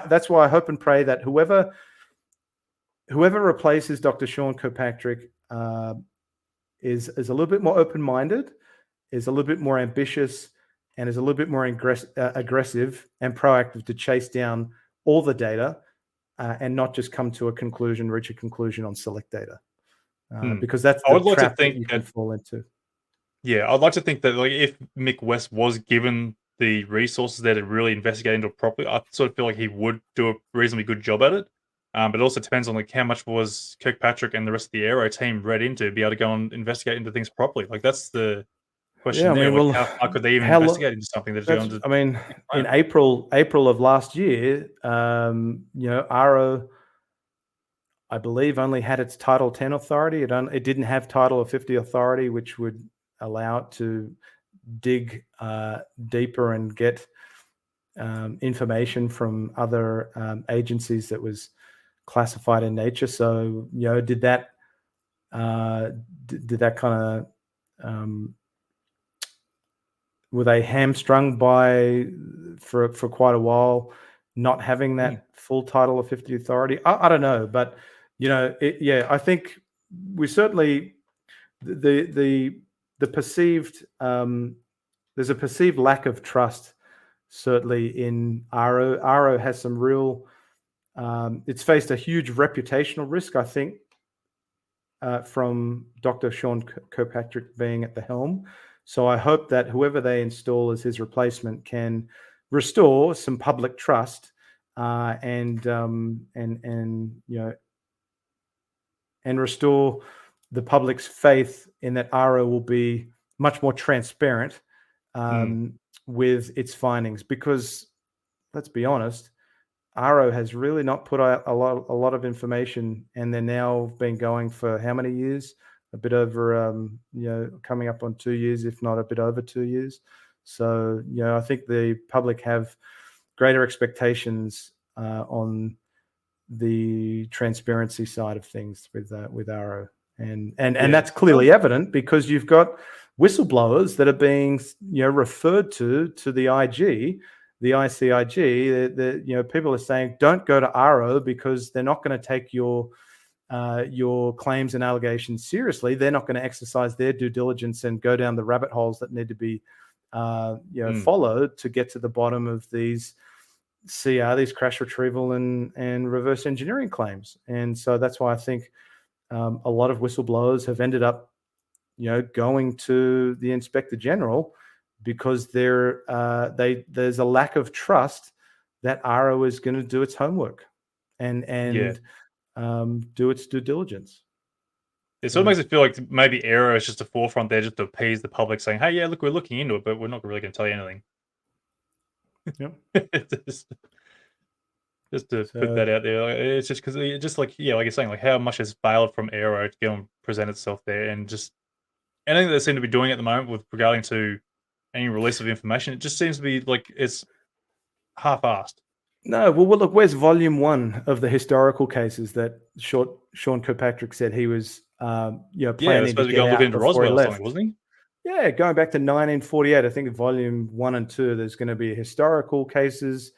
that's why I hope and pray that whoever replaces Dr. Sean Kirkpatrick is a little bit more open-minded, is a little bit more ambitious, and is a little bit more aggressive and proactive to chase down all the data and not just reach a conclusion on select data. Because that's the trap that you can fall into. Yeah, I'd like to think that, like, if Mick West was given the resources there to really investigate into it properly. I sort of feel like he would do a reasonably good job at it. But it also depends on like how much was Kirkpatrick and the rest of the Aero team read into to be able to go and investigate into things properly. Like that's the Yeah, question I there. mean, Like well, how far could they even how long? investigate into something that's going That's, to I mean, in plan? April of last year, Aro, I believe, only had its Title 10 authority. It didn't have Title 50 authority, which would allow it to dig deeper and get information from other agencies that was classified in nature. So, did that kind of were they hamstrung by for quite a while not having that full Title of 50 authority? I don't know, but I think we certainly the perceived there's a perceived lack of trust certainly in Aro. Aro has some real it's faced a huge reputational risk, I think, from Dr. Sean Kirkpatrick being at the helm. So I hope that whoever they install as his replacement can restore some public trust and restore the public's faith in that ARO will be much more transparent with its findings. Because let's be honest, ARO has really not put out a lot of information, and they're now been going for how many years? A bit over, coming up on 2 years, if not a bit over 2 years. So, I think the public have greater expectations on the transparency side of things with ARO, and that's clearly evident because you've got whistleblowers that are being referred to the IG. The ICIG, people are saying, don't go to ARO because they're not going to take your claims and allegations seriously. They're not going to exercise their due diligence and go down the rabbit holes that need to be followed to get to the bottom of these these crash retrieval and reverse engineering claims. And so that's why I think a lot of whistleblowers have ended up going to the Inspector General, because there's a lack of trust that ARO is going to do its homework and do its due diligence. It sort of makes it feel like maybe Aero is just a forefront there just to appease the public, saying, hey, yeah, look, we're looking into it, but we're not really going to tell you anything. Yep. just to put that out there. It's just because like you're saying, like how much has failed from Aero to go and present itself there, and just anything that they seem to be doing at the moment with regarding to any release of information, it just seems to be like it's half-assed. No, well, look, where's volume 1 of the historical cases that Sean Kirkpatrick said he was, planning to get out into before Roswell he or left? something, wasn't he? Yeah, going back to 1948, I think volume 1 and 2, there's going to be historical cases,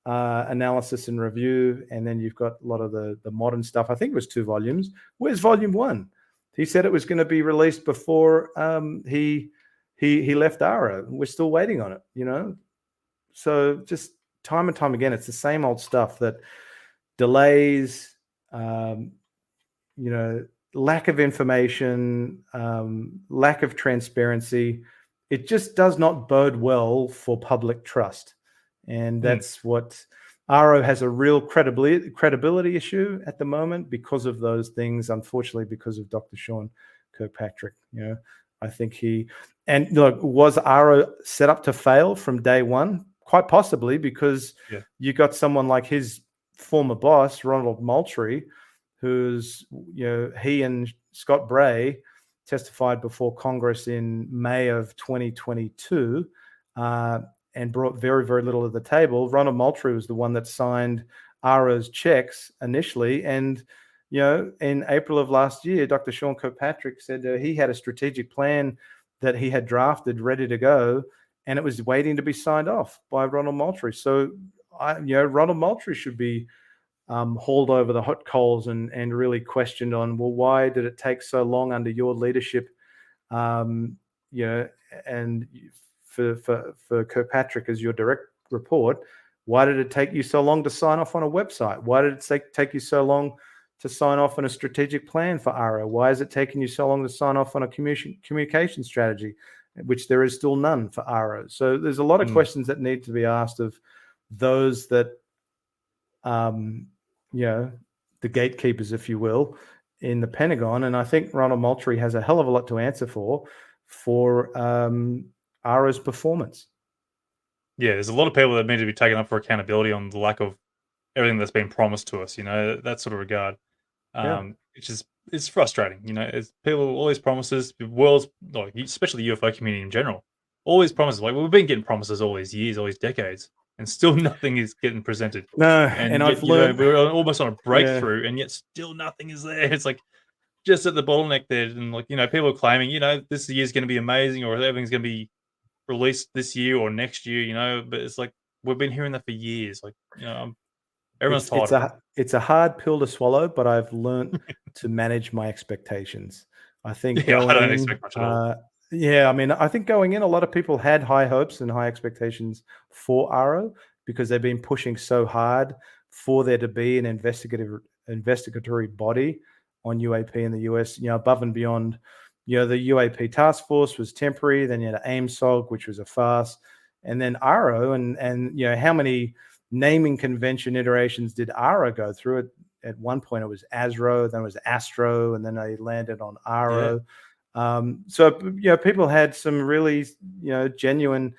analysis and review, and then you've got a lot of the modern stuff. I think it was 2 volumes. Where's volume 1? He said it was going to be released before he left ARO. We're still waiting on it, So just time and time again, it's the same old stuff that delays, lack of information, lack of transparency. It just does not bode well for public trust. And that's what ARO has, a real credibility issue at the moment because of those things, unfortunately, because of Dr. Sean Kirkpatrick. I think was ARO set up to fail from day one? Quite possibly, because you got someone like his former boss, Ronald Moultrie, who's, he and Scott Bray testified before Congress in May of 2022 and brought very, very little to the table. Ronald Moultrie was the one that signed ARO's checks initially. And, in April of last year, Dr. Sean Kirkpatrick said he had a strategic plan that he had drafted ready to go, and it was waiting to be signed off by Ronald Moultrie. So, Ronald Moultrie should be hauled over the hot coals and really questioned on, well, why did it take so long under your leadership? And for Kirkpatrick as your direct report, why did it take you so long to sign off on a website? Why did it take you so long to sign off on a strategic plan for ARO? Why is it taking you so long to sign off on a communication strategy? which there is still none for ARO. So there's a lot of questions that need to be asked of those that, the gatekeepers, if you will, in the Pentagon. And I think Ronald Moultrie has a hell of a lot to answer for ARO's performance. Yeah, there's a lot of people that need to be taken up for accountability on the lack of everything that's been promised to us, that sort of regard. It's frustrating, it's people, all these promises, the world's, like, especially the UFO community in general, all these promises, like, we've been getting promises all these years, all these decades, and still nothing is getting presented. No, And and yet, I've learned, we're almost on a yeah, breakthrough, and yet still nothing is there. It's like just at the bottleneck there, and like, people are claiming, this year's going to be amazing, or everything's going to be released this year or next year, but it's like we've been hearing that for years. Like, everyone's tired of it. it's a hard pill to swallow, but I've learned to manage my expectations. I think Yeah, I going don't in, expect much at all. yeah, I mean, I think going in, a lot of people had high hopes and high expectations for ARO because they've been pushing so hard for there to be an investigatory body on UAP in the US, above and beyond. The UAP task force was temporary, then you had AIMSOG, which was a farce, and then ARO, and how many naming convention iterations did ARO go through? At one point it was ASRO, then it was Astro, and then they landed on Yeah. ARO. So people had some really genuine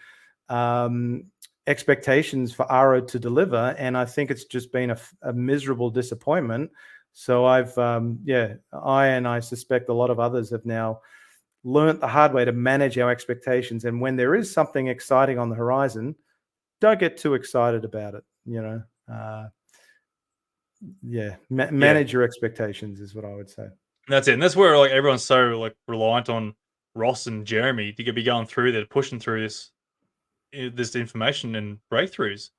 expectations for ARO to deliver, and I think it's just been a miserable disappointment. So I suspect a lot of others have now learned the hard way to manage our expectations, and when there is something exciting on the horizon, don't get too excited about it. Yeah. Manage your expectations is what I would say. That's it. And that's where, like, everyone's so, like, reliant on Ross and Jeremy to be going through there, pushing through this information and breakthroughs.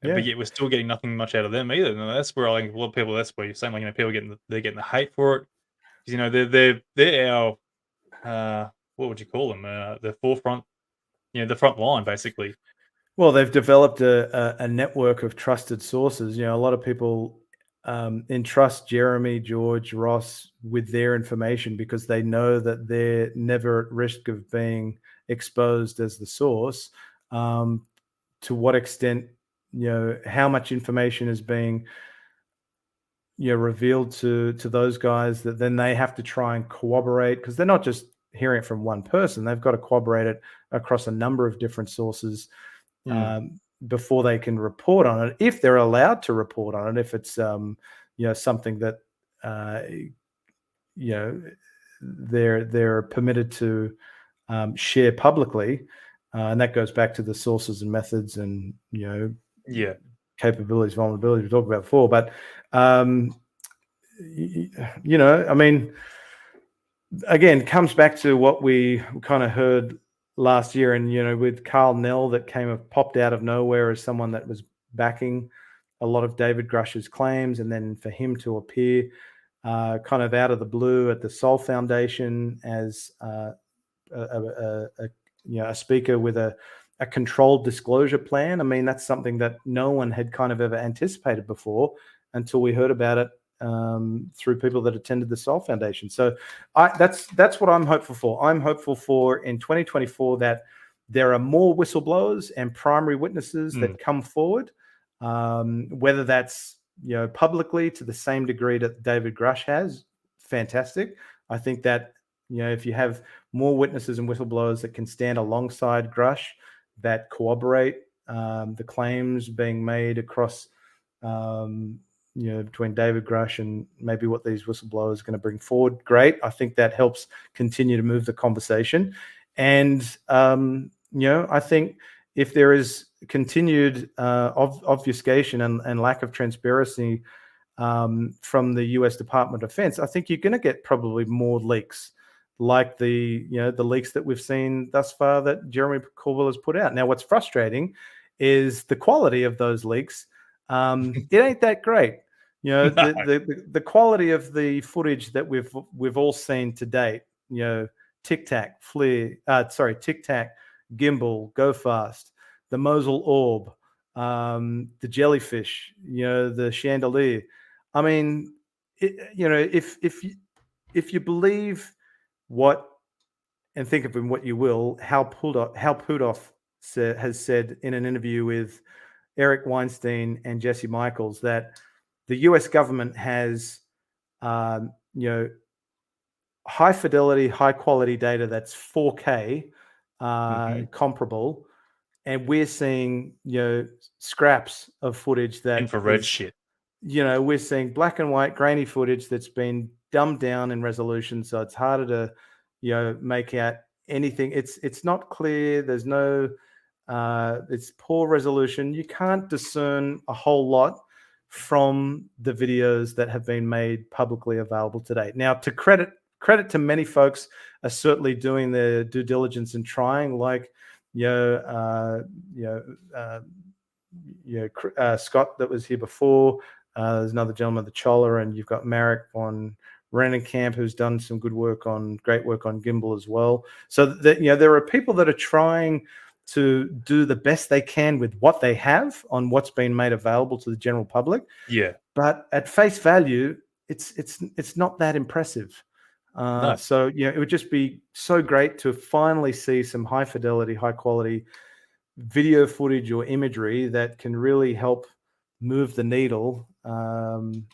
But Yeah. yet we're still getting nothing much out of them either. And that's where I think a lot of people. That's where you're saying, like, people they're getting the hate for it. 'Cause, they're our, what would you call them? The forefront, the front line, basically. Well, they've developed a network of trusted sources. A lot of people entrust Jeremy, George, Ross with their information because they know that they're never at risk of being exposed as the source. To what extent, how much information is being revealed to those guys that then they have to try and corroborate, because they're not just hearing it from one person. They've got to corroborate it across a number of different sources before they can report on it, if they're allowed to report on it, if it's something that they're permitted to share publicly, and that goes back to the sources and methods and Yeah. capabilities, vulnerabilities we talked about before. But I mean, again, comes back to what we kind of heard last year, and with Carl Nell, that popped out of nowhere as someone that was backing a lot of David Grush's claims, and then for him to appear kind of out of the blue at the Sol Foundation as a speaker with a controlled disclosure plan. I mean, that's something that no one had kind of ever anticipated before until we heard about it through people that attended the Sol Foundation. So that's what I'm hopeful for. I'm hopeful for in 2024 that there are more whistleblowers and primary witnesses that come forward, whether that's publicly to the same degree that David Grush has. Fantastic. I think that if you have more witnesses and whistleblowers that can stand alongside Grush, that corroborate the claims being made across between David Grush and maybe what these whistleblowers are going to bring forward, great. I think that helps continue to move the conversation. And, I think if there is continued obfuscation and lack of transparency from the US Department of Defense, I think you're going to get probably more leaks like the leaks that we've seen thus far that Jeremy Corbell has put out. Now, what's frustrating is the quality of those leaks. It ain't that great. No. The quality of the footage that we've all seen to date. Tic Tac, Tic Tac, Gimbal, Go Fast, the Mosul Orb, the jellyfish, the chandelier. I mean, if you believe what and think of him what you will, Hal Puthoff has said in an interview with Eric Weinstein and Jesse Michaels that the US government has, high fidelity, high quality data that's 4K comparable, and we're seeing scraps of footage that Infrared is, shit. we're seeing black and white grainy footage that's been dumbed down in resolution, so it's harder to make out anything. It's not clear. There's no it's poor resolution. You can't discern a whole lot from the videos that have been made publicly available today. Now, to credit to many folks are certainly doing their due diligence and trying, like Scott that was here before. There's another gentleman, the Choller, and you've got Marek on Camp, who's done some great work on gimbal as well. So that there are people that are trying to do the best they can with what they have on what's been made available to the general public. Yeah. But at face value, it's not that impressive. No. So it would just be so great to finally see some high fidelity, high quality video footage or imagery that can really help move the needle on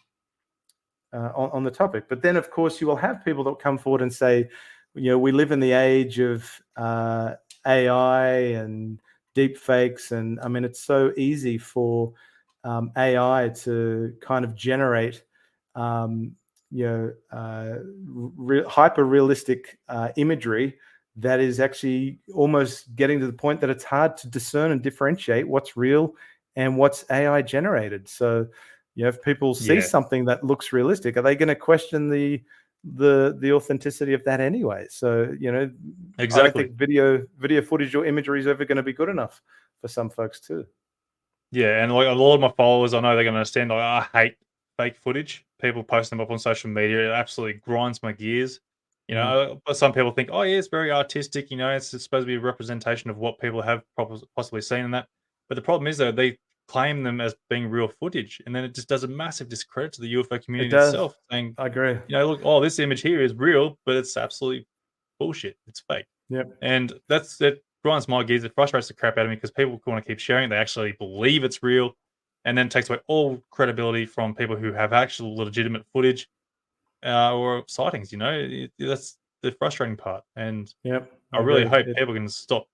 the topic. But then, of course, you will have people that come forward and say, we live in the age of AI and deep fakes, and I mean, it's so easy for AI to kind of generate hyper realistic imagery that is actually almost getting to the point that it's hard to discern and differentiate what's real and what's AI generated. So if people see something that looks realistic, are they going to question the authenticity of that anyway? So Exactly. I don't think video footage or imagery is ever going to be good enough for some folks too. Yeah, and like a lot of my followers, I know they're going to understand. Like, I hate fake footage. People post them up on social media. It absolutely grinds my gears. But some people think, oh yeah, it's very artistic. It's supposed to be a representation of what people have possibly seen in that. But the problem is, though, they claim them as being real footage, and then it just does a massive discredit to the UFO community itself, saying, I agree. Look, oh, this image here is real, but it's absolutely bullshit. It's fake. Yep. And it grinds my gears. It frustrates the crap out of me because people want to keep sharing it. They actually believe it's real, and then takes away all credibility from people who have actual legitimate footage or sightings. That's the frustrating part. And I really hope people can stop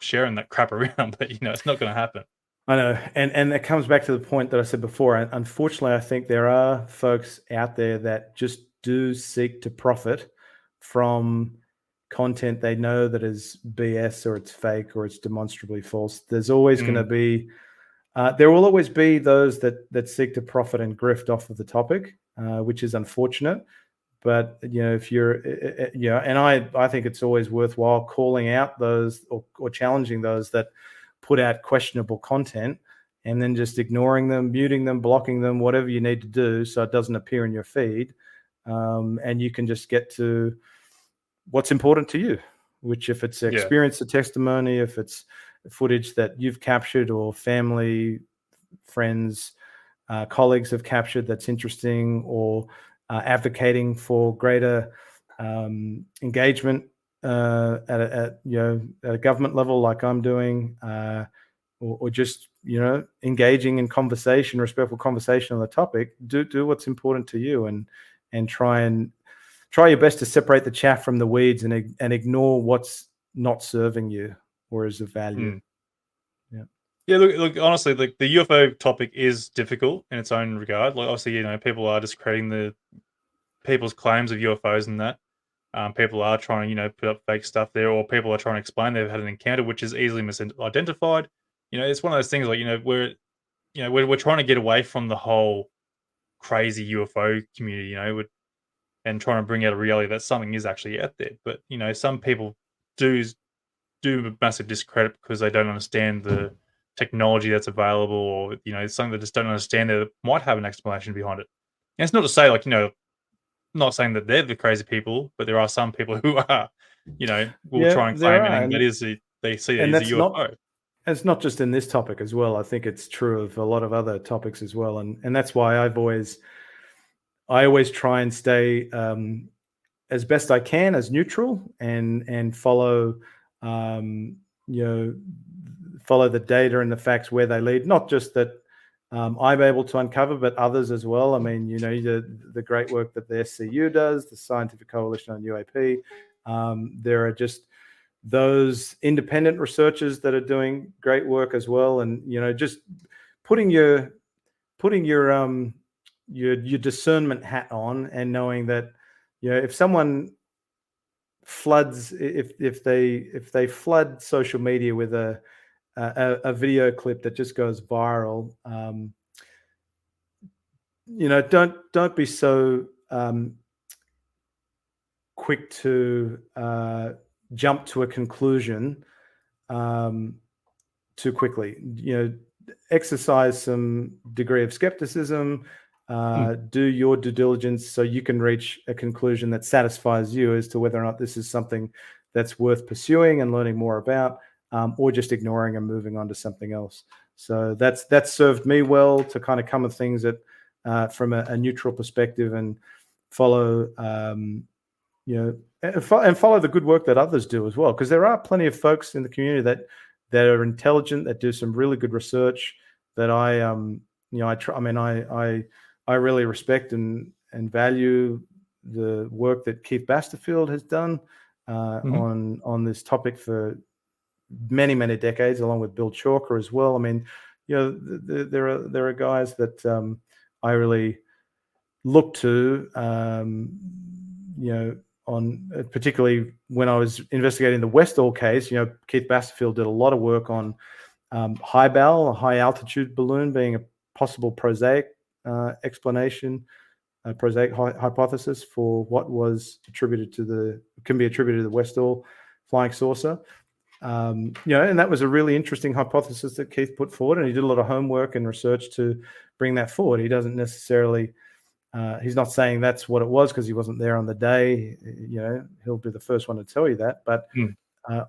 sharing that crap around, but it's not going to happen. I know, and it comes back to the point that I said before. Unfortunately, I think there are folks out there that just do seek to profit from content they know that is BS or it's fake or it's demonstrably false. There's always going to be, there will always be those that seek to profit and grift off of the topic, which is unfortunate. But if you're, and I think it's always worthwhile calling out those or challenging those that put out questionable content, and then just ignoring them, muting them, blocking them, whatever you need to do so it doesn't appear in your feed, and you can just get to what's important to you, which, if it's experience, a testimony, if it's footage that you've captured or family, friends, colleagues have captured that's interesting, or advocating for greater engagement at a government level, like I'm doing, or just engaging in conversation, respectful conversation on the topic. Do what's important to you, and try your best to separate the chaff from the weeds, and ignore what's not serving you or is of value. Yeah, look. Honestly, like, the UFO topic is difficult in its own regard. Like, obviously, people are discrediting the people's claims of UFOs and that. People are trying, put up fake stuff there, or people are trying to explain they've had an encounter which is easily misidentified. It's one of those things, like, we're trying to get away from the whole crazy UFO community, and trying to bring out a reality that something is actually out there. But some people do massive discredit because they don't understand the technology that's available, or something they just don't understand that might have an explanation behind it. And it's not to say, like, not saying that they're the crazy people, but there are some people who are, will try and claim anything that is they see it as a UFO. It's not just in this topic as well. I think it's true of a lot of other topics as well, and that's why I always try and stay as best I can as neutral and follow, follow the data and the facts where they lead. Not just that I'm able to uncover, but others as well. I mean, the great work that the SCU does, the Scientific Coalition on UAP. There are just those independent researchers that are doing great work as well, and just putting your discernment hat on and knowing that if someone floods, if they flood social media with a video clip that just goes viral, don't be so quick to jump to a conclusion too quickly. Exercise some degree of skepticism. Do your due diligence so you can reach a conclusion that satisfies you as to whether or not this is something that's worth pursuing and learning more about, or just ignoring and moving on to something else. So that's served me well to kind of come at things from a neutral perspective and follow, and follow the good work that others do as well, because there are plenty of folks in the community that are intelligent, that do some really good research that I really respect and value the work that Keith Basterfield has done on this topic for many, many decades, along with Bill Chalker as well. I mean, there are guys that I really look to, on particularly when I was investigating the Westall case. Keith Basterfield did a lot of work on HIBAL, a high altitude balloon, being a possible prosaic explanation, prosaic hypothesis for what was can be attributed to the Westall flying saucer. And that was a really interesting hypothesis that Keith put forward, and he did a lot of homework and research to bring that forward. He doesn't necessarily, he's not saying that's what it was because he wasn't there on the day. He'll be the first one to tell you that. But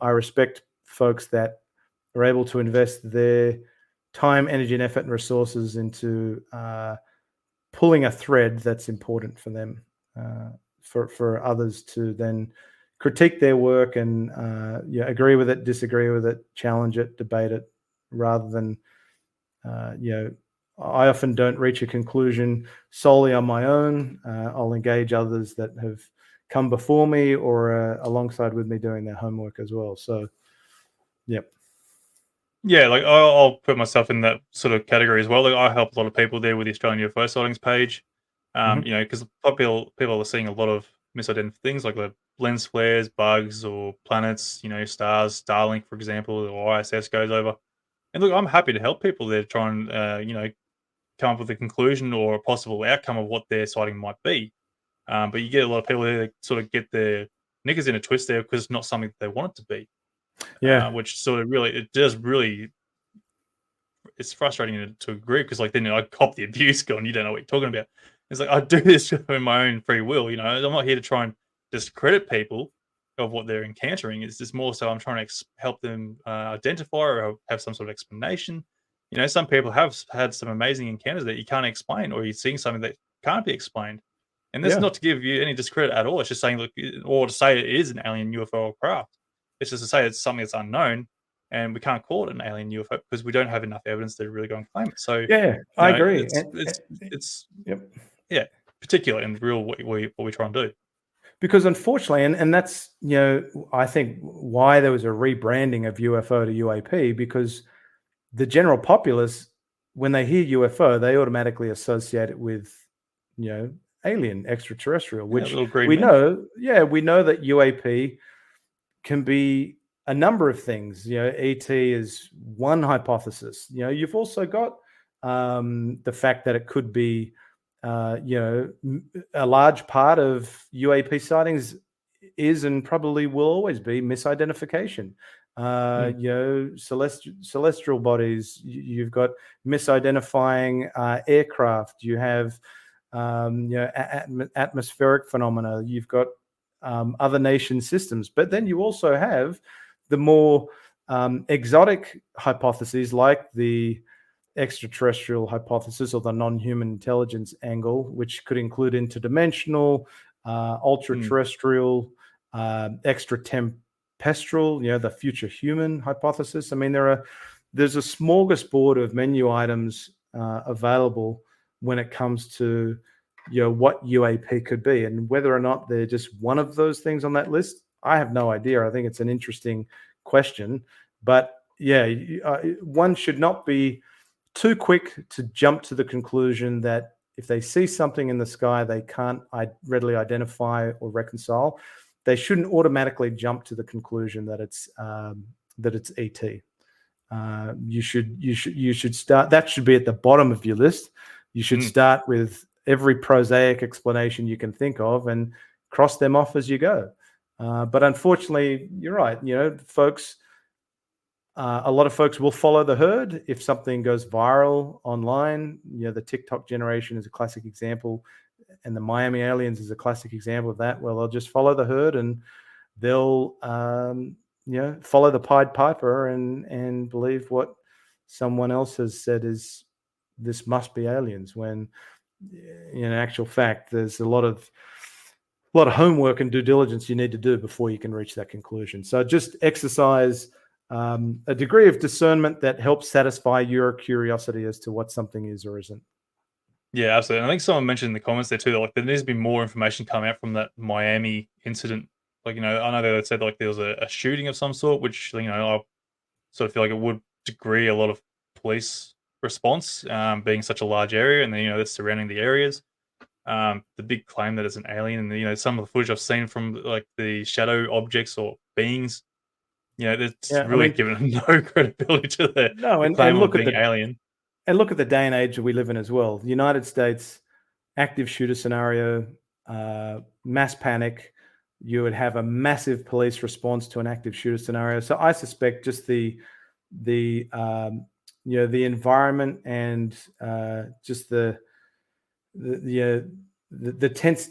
I respect folks that are able to invest their time, energy, and effort and resources into pulling a thread that's important for them, for others to then critique their work and agree with it, disagree with it, challenge it, debate it, rather than I often don't reach a conclusion solely on my own. I'll engage others that have come before me or alongside with me doing their homework as well. So, yep. Yeah, like I'll put myself in that sort of category as well. Like I help a lot of people there with the Australian UFO sightings page. Because people are seeing a lot of misidentified things like the lens flares, bugs, or planets. Stars, Starlink, for example, or ISS goes over. And look, I'm happy to help people there try and come up with a conclusion or a possible outcome of what their sighting might be. But you get a lot of people that sort of get their knickers in a twist there because it's not something that they want it to be. Yeah. Which sort of it's frustrating to agree, because then I cop the abuse going, you don't know what you're talking about. It's like, I do this in my own free will. I'm not here to try and discredit people of what they're encountering. It's just more so I'm trying to help them identify or have some sort of explanation. Some people have had some amazing encounters that you can't explain, or you're seeing something that can't be explained. And that's not to give you any discredit at all. It's just saying, look, or to say it is an alien UFO craft. It's just to say it's something that's unknown, and we can't call it an alien UFO because we don't have enough evidence to really go and claim it. So yeah, I agree. It's yep. Yeah, particular and real what we try and do. Because unfortunately, and that's I think why there was a rebranding of UFO to UAP, because the general populace, when they hear UFO, they automatically associate it with alien, extraterrestrial, which we know that UAP can be a number of things. ET is one hypothesis. You've also got the fact that it could be, a large part of UAP sightings is and probably will always be misidentification. Celestial bodies. You've got misidentifying aircraft. You have atmospheric phenomena. You've got other nation systems, but then you also have the more exotic hypotheses, like the extraterrestrial hypothesis or the non-human intelligence angle, which could include interdimensional, ultra terrestrial, extra tempestral, the future human hypothesis. I mean, there's a smorgasbord of menu items available when it comes to what UAP could be, and whether or not they're just one of those things on that list, I have no idea. I think it's an interesting question, but yeah, one should not be too quick to jump to the conclusion that if they see something in the sky they can't readily identify or reconcile, they shouldn't automatically jump to the conclusion that it's ET. You should start. That should be at the bottom of your list. You should start with every prosaic explanation you can think of and cross them off as you go. But unfortunately, you're right. Folks. A lot of folks will follow the herd if something goes viral online. The TikTok generation is a classic example, and the Miami aliens is a classic example of that. Well, they'll just follow the herd and they'll follow the Pied Piper and believe what someone else has said is this must be aliens, when in actual fact there's a lot of homework and due diligence you need to do before you can reach that conclusion. So just exercise a degree of discernment that helps satisfy your curiosity as to what something is or isn't. Yeah, absolutely. And I think someone mentioned in the comments there too that there needs to be more information coming out from that Miami incident. I know they said there was a shooting of some sort, which I sort of feel like it would degree a lot of police response, being such a large area, and then that's surrounding the areas. The big claim that it's an alien, and some of the footage I've seen from the shadow objects or beings, it's really given no credibility to the claim of being alien. And look at the day and age that we live in as well. The United States, active shooter scenario, mass panic. You would have a massive police response to an active shooter scenario. So I suspect just the environment and just the tense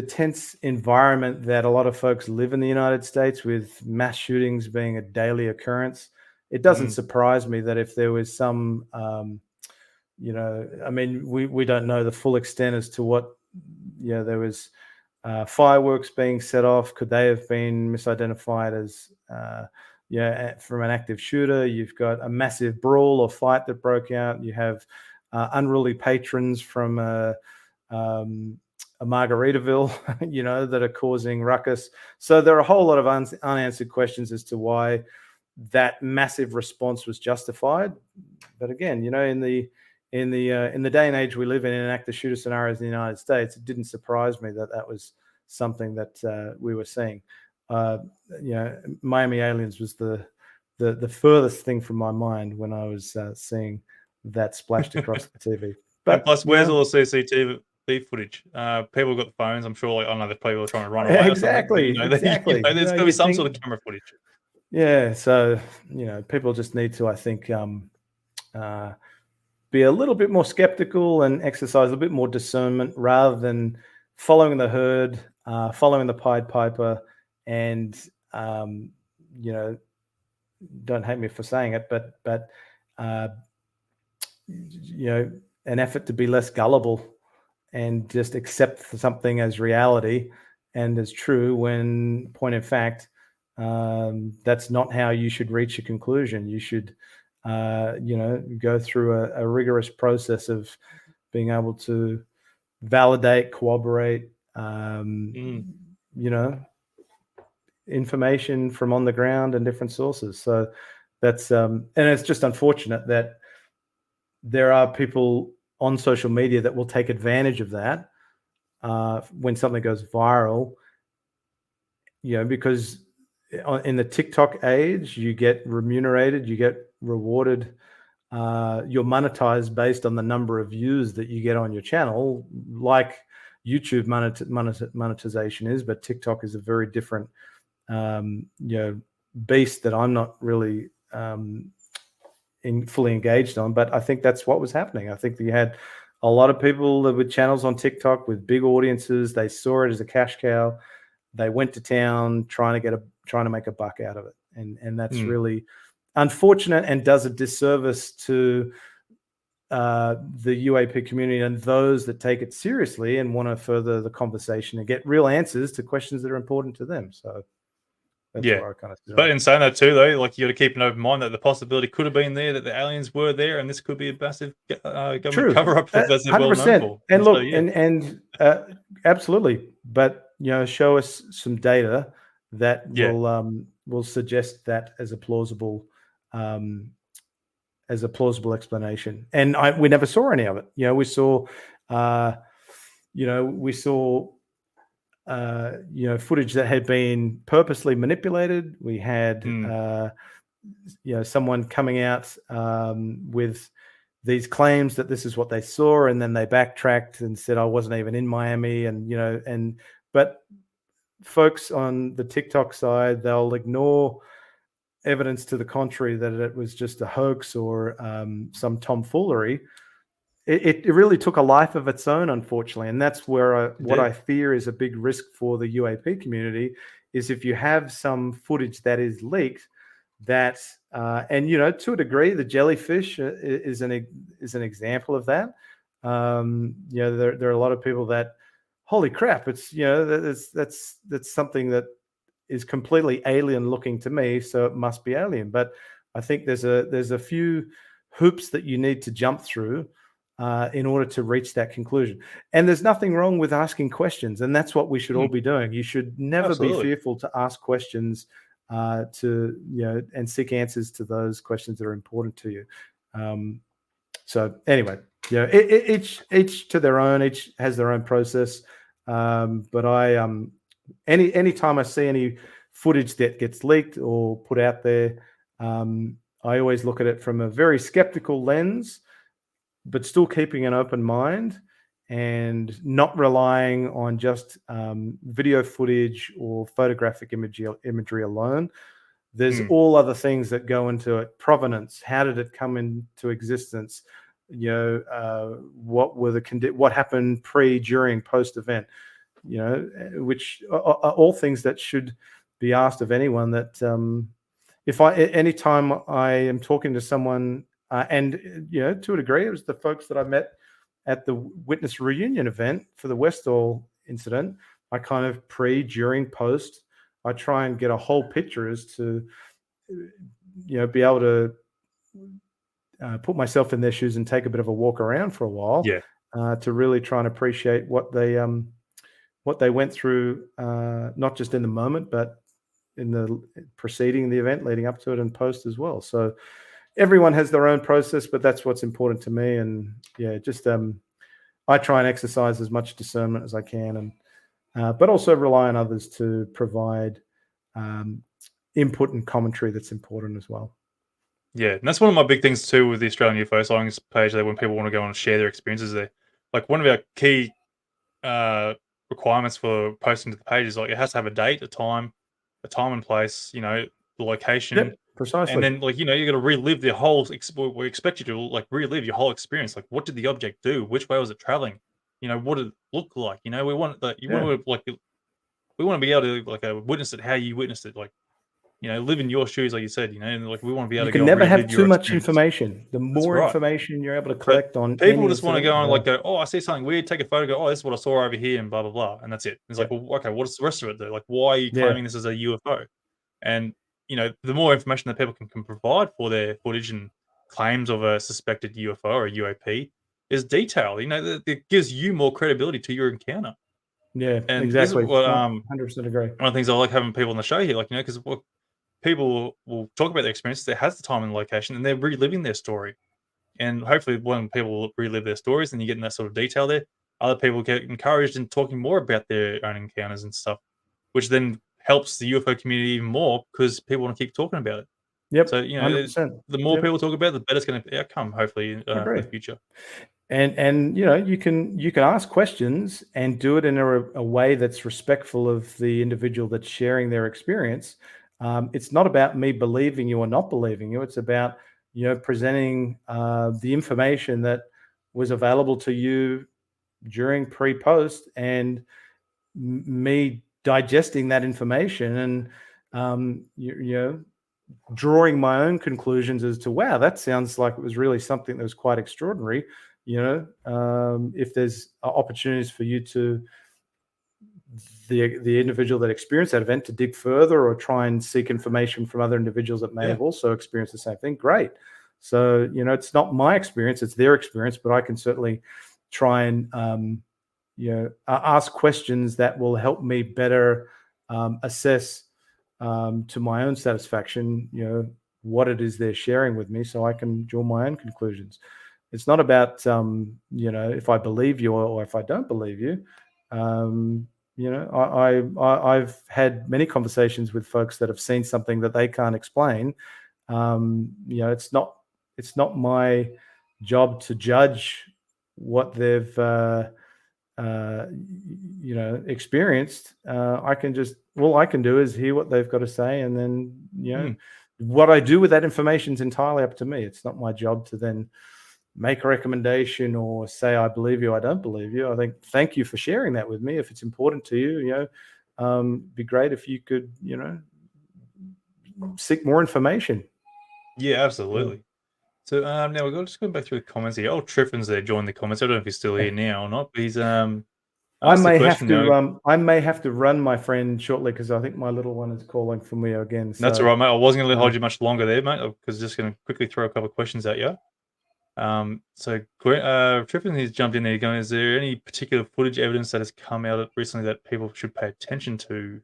tense environment that a lot of folks live in the United States, with mass shootings being a daily occurrence. It doesn't surprise me that if there was some, I mean, we don't know the full extent as to what, there was fireworks being set off. Could they have been misidentified as, from an active shooter? You've got a massive brawl or fight that broke out. You have unruly patrons from a Margaritaville, that are causing ruckus. So there are a whole lot of unanswered questions as to why that massive response was justified. But again, in the day and age we live in active shooter scenarios in the United States, it didn't surprise me that was something that we were seeing. Miami aliens was the furthest thing from my mind when I was seeing that splashed across the TV. But and plus, where's all the CCTV footage? People got the phones. I'm sure, I know the people are trying to run away. Exactly. There's going to be some sort of camera footage. Yeah, so people just need to, I think, be a little bit more skeptical and exercise a bit more discernment rather than following the herd, following the Pied Piper, and don't hate me for saying it, but an effort to be less gullible and just accept something as reality and as true, when point in fact, that's not how you should reach a conclusion. You should, go through a rigorous process of being able to validate, corroborate, information from on the ground and different sources. So that's, and it's just unfortunate that there are people on social media that will take advantage of that when something goes viral, because in the TikTok age, you get remunerated, you get rewarded, you're monetized based on the number of views that you get on your channel, like YouTube monetization is, but TikTok is a very different, beast that I'm not really fully engaged on. But I think that's what was happening. I think that you had a lot of people with channels on TikTok with big audiences. They saw it as a cash cow. They went to town trying to make a buck out of it, and that's really unfortunate and does a disservice to the UAP community and those that take it seriously and want to further the conversation and get real answers to questions that are important to them. So that's Yeah. where I kind of sit on But it. in saying that too, though, like you got to keep an open mind that the possibility could have been there that the aliens were there, and this could be a massive government True, cover up as they're well known 100%. for. And And so, look, yeah, absolutely. But show us some data that yeah, will suggest that as a plausible um, explanation. And we never saw any of it. We saw, we saw footage that had been purposely manipulated. We had, mm, someone coming out with these claims that this is what they saw, and then they backtracked and said I wasn't even in Miami, but folks on the TikTok side, they'll ignore evidence to the contrary that it was just a hoax or some tomfoolery. It really took a life of its own, unfortunately, and that's where it what did. I fear is a big risk for the UAP community is if you have some footage that is leaked, that and to a degree, the jellyfish is an example of that. There are a lot of people that, holy crap, it's that's something that is completely alien looking to me, so it must be alien. But I think there's a few hoops that you need to jump through in order to reach that conclusion. And there's nothing wrong with asking questions, and that's what we should all Mm, be doing. You should never be absolutely. fearful to ask questions and seek answers to those questions that are important to you. So anyway, each to their own. Each has their own process. But anytime I see any footage that gets leaked or put out there, I always look at it from a very skeptical lens, but still keeping an open mind and not relying on just video footage or photographic imagery alone. There's Mm, all other things that go into it. Provenance. How did it come into existence? What happened pre, during, post event? Which are all things that should be asked of anyone. That anytime I am talking to someone, and to a degree, it was the folks that I met at the witness reunion event for the Westall incident. I kind of pre, during, post. I try and get a whole picture as to be able to put myself in their shoes and take a bit of a walk around for a while yeah. to really try and appreciate what they went through, not just in the moment, but in the preceding the event, leading up to it, and post as well. So everyone has their own process, but that's what's important to me. And just I try and exercise as much discernment as I can, and but also rely on others to provide input and commentary that's important as well. Yeah, and that's one of my big things too with the Australian UFO sightings page. That when people want to go and share their experiences there, like one of our key uh, requirements for posting to the page is like it has to have a date, a time and place, the location, Yep, and precisely. then like you got to relive the whole. We expect you to like relive your whole experience. Like, what did the object do? Which way was it traveling? What did it look like? We want that. You Yeah. want to like we want to be able to like witness it how you witnessed it. Like live in your shoes, like you said. And like we want to be able You to can go and never have relive too your much experiences. information. The That's more right. information you're able to But collect on people any just wanna incident, go and, like, go, "Oh, I see something weird," take a photo, go, "Oh, this is what I saw over here," and blah, blah, blah, and that's it. It's like, yeah, "Well, okay, what does the rest of it do? Like, why are you yeah, claiming this as a UFO?" And, the more information that people can provide for their footage and claims of a suspected UFO or a UAP is detailed, that it gives you more credibility to your encounter. yeah, And this is exactly. what, 100% agree. one of the things I like having people on the show here, like, because what people will talk about their experiences that has the time and location, and they're reliving their story. And hopefully, when people relive their stories and you're getting that sort of detail there, other people get encouraged in talking more about their own encounters and stuff, which then helps the UFO community even more because people want to keep talking about it. So, Yep, 100%. the more Yep, people talk about it, the better it's going to outcome, hopefully, I for agree. the future. And you can ask questions and do it in a way that's respectful of the individual that's sharing their experience. It's not about me believing you or not believing you. It's about presenting the information that was available to you during pre-post, and me digesting that information and you know drawing my own conclusions as to, wow, that sounds like it was really something that was quite extraordinary. If there's opportunities for you to the individual that experienced that event to dig further or try and seek information from other individuals that may have also experienced the same thing, great. So, it's not my experience, it's their experience, but I can certainly try and, ask questions that will help me better assess to my own satisfaction, what it is they're sharing with me so I can draw my own conclusions. It's not about, if I believe you or if I don't believe you. I've had many conversations with folks that have seen something that they can't explain. It's not my job to judge what they've experienced. All I can do is hear what they've got to say, and then what I do with that information is entirely up to me. It's not my job to then make a recommendation or say I believe you, I don't believe you. I think thank you for sharing that with me. If it's important to you, be great if you could, seek more information. Yeah, absolutely. So now we're just going back through the comments here. Oh, Triffin's there joined the comments. I don't know if he's still here now or not, but he's asked the question. I may have to run, my friend, shortly because I think my little one is calling for me again. So that's all right, mate. I wasn't going to hold you much longer there, mate, because just going to quickly throw a couple of questions at you. Triffin has jumped in there going, is there any particular footage evidence that has come out recently that people should pay attention to?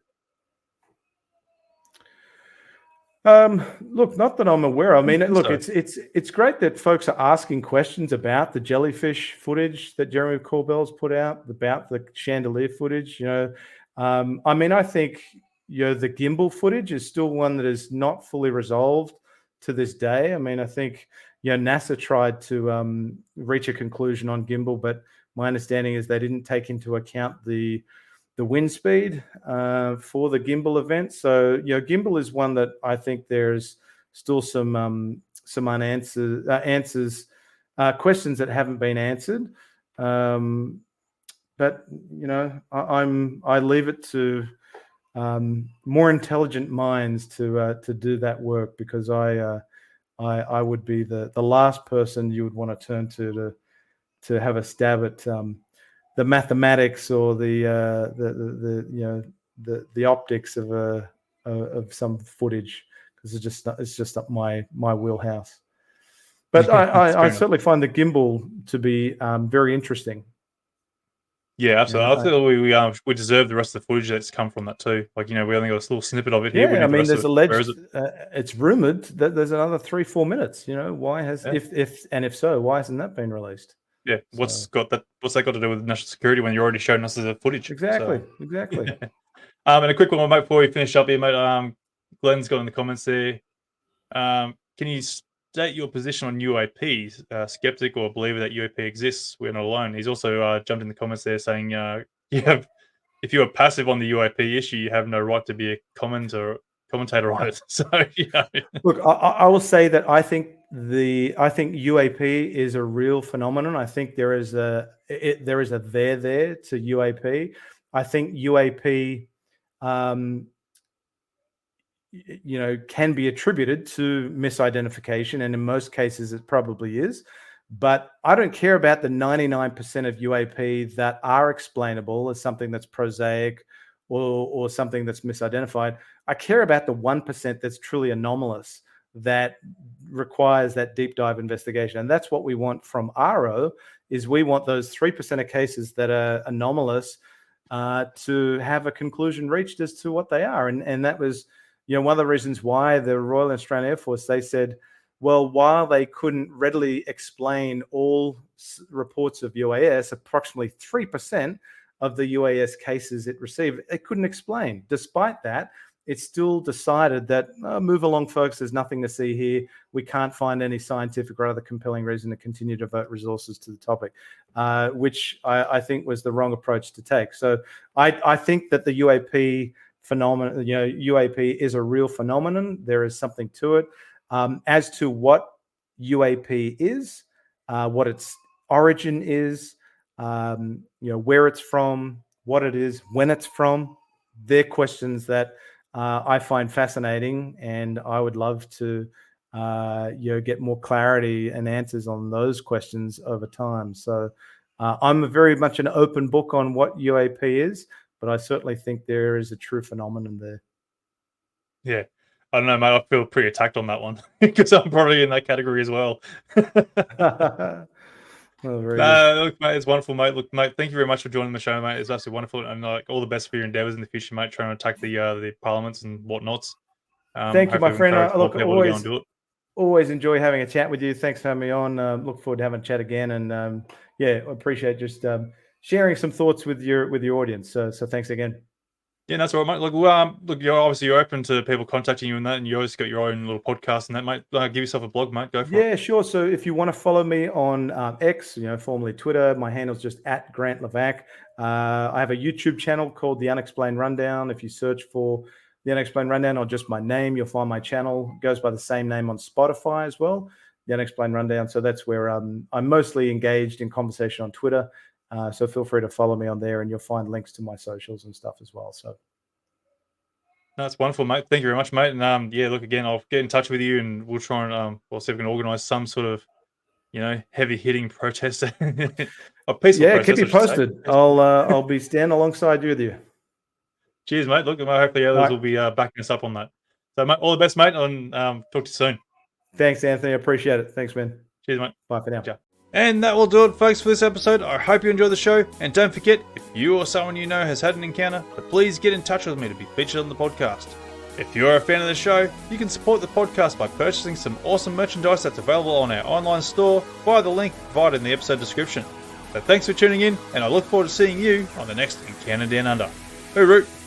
Look, not that I'm aware of. I mean, look, so. it's great that folks are asking questions about the jellyfish footage that Jeremy Corbell's put out, about the chandelier footage. I think the gimbal footage is still one that is not fully resolved to this day. I mean, I think NASA tried to reach a conclusion on gimbal, but my understanding is they didn't take into account the wind speed for the gimbal event. So, gimbal is one that I think there's still some unanswered questions that haven't been answered. But I leave it to more intelligent minds to do that work, because I would be the last person you would want to turn to have a stab at the mathematics or the optics of some footage, because it's just not my wheelhouse. But I certainly find the gimbal to be very interesting. Yeah, absolutely. I feel we deserve the rest of the footage that's come from that too. Like, we only got a little snippet of it here. Yeah, I mean, there's alleged. It's rumored that there's another 3-4 minutes. Why has if so, why hasn't that been released? Yeah, what's that got to do with national security when you're already showing us the footage? Exactly. And a quick one, mate, before we finish up here, mate. Glenn's got in the comments there. Can you state your position on UAPs? Skeptic or believer that UAP exists? We're not alone. He's also jumped in the comments there saying, if you are passive on the UAP issue, you have no right to be a commentator on it. So yeah. Look, I will say that I think UAP is a real phenomenon. I think there is a there to UAP. I think UAP, can be attributed to misidentification, and in most cases it probably is. But I don't care about the 99% of UAP that are explainable as something that's prosaic or something that's misidentified. I care about the 1% that's truly anomalous, that requires that deep dive investigation. And that's what we want from RO, is we want those 3% of cases that are anomalous to have a conclusion reached as to what they are. And that was, one of the reasons why the Royal Australian Air Force, they said, well, while they couldn't readily explain all reports of UAS, approximately 3% of the UAS cases it received, it couldn't explain. Despite that, it still decided that, move along, folks, there's nothing to see here. We can't find any scientific or other compelling reason to continue to devote resources to the topic, which I think was the wrong approach to take. So I think that the UAP phenomenon, UAP is a real phenomenon. There is something to it. As to what UAP is, what its origin is, where it's from, what it is, when it's from, they're questions that I find fascinating, and I would love to get more clarity and answers on those questions over time. So I'm very much an open book on what UAP is, but I certainly think there is a true phenomenon there. Yeah. I don't know, mate. I feel pretty attacked on that one because I'm probably in that category as well. Oh, very good. Look, mate, it's wonderful, mate. Look, mate, thank you very much for joining the show, mate. It's absolutely wonderful, and like all the best for your endeavours in the future, mate. Trying to attack the parliaments and whatnots. Thank you, my Hopefully, we friend. encourage more Look, people to go and do it. always enjoy having a chat with you. Thanks for having me on. Look forward to having a chat again, and yeah, I appreciate just sharing some thoughts with your audience. So thanks again. Yeah, that's all right, mate. Look, look, you're open to people contacting you and that, and you always got your own little podcast and that, mate. Give yourself a blog, mate. Go for it. Yeah, sure. So if you want to follow me on X, formerly Twitter, my handle's just at Grant Lavac. I have a YouTube channel called The Unexplained Rundown. If you search for The Unexplained Rundown or just my name, you'll find my channel. It goes by the same name on Spotify as well, The Unexplained Rundown. So that's where I'm mostly engaged in conversation on Twitter. So feel free to follow me on there, and you'll find links to my socials and stuff as well. So. That's wonderful, mate. Thank you very much, mate. And yeah, look, again, I'll get in touch with you, and we'll try and we'll see if we can organise some sort of heavy hitting protest, a peaceful Yeah, protest. keep me I should say. posted. I'll be standing alongside you with you. Cheers, mate. Look, hopefully others will be backing us up on that. So, mate, all the best, mate, and talk to you soon. Thanks, Anthony. I appreciate it. Thanks, man. Cheers, mate. Bye for now. Ciao. And that will do it, folks, for this episode. I hope you enjoyed the show. And don't forget, if you or someone you know has had an encounter, to please get in touch with me to be featured on the podcast. If you're a fan of the show, you can support the podcast by purchasing some awesome merchandise that's available on our online store via the link provided in the episode description. So thanks for tuning in, and I look forward to seeing you on the next Encounter Down Under. Hooroo!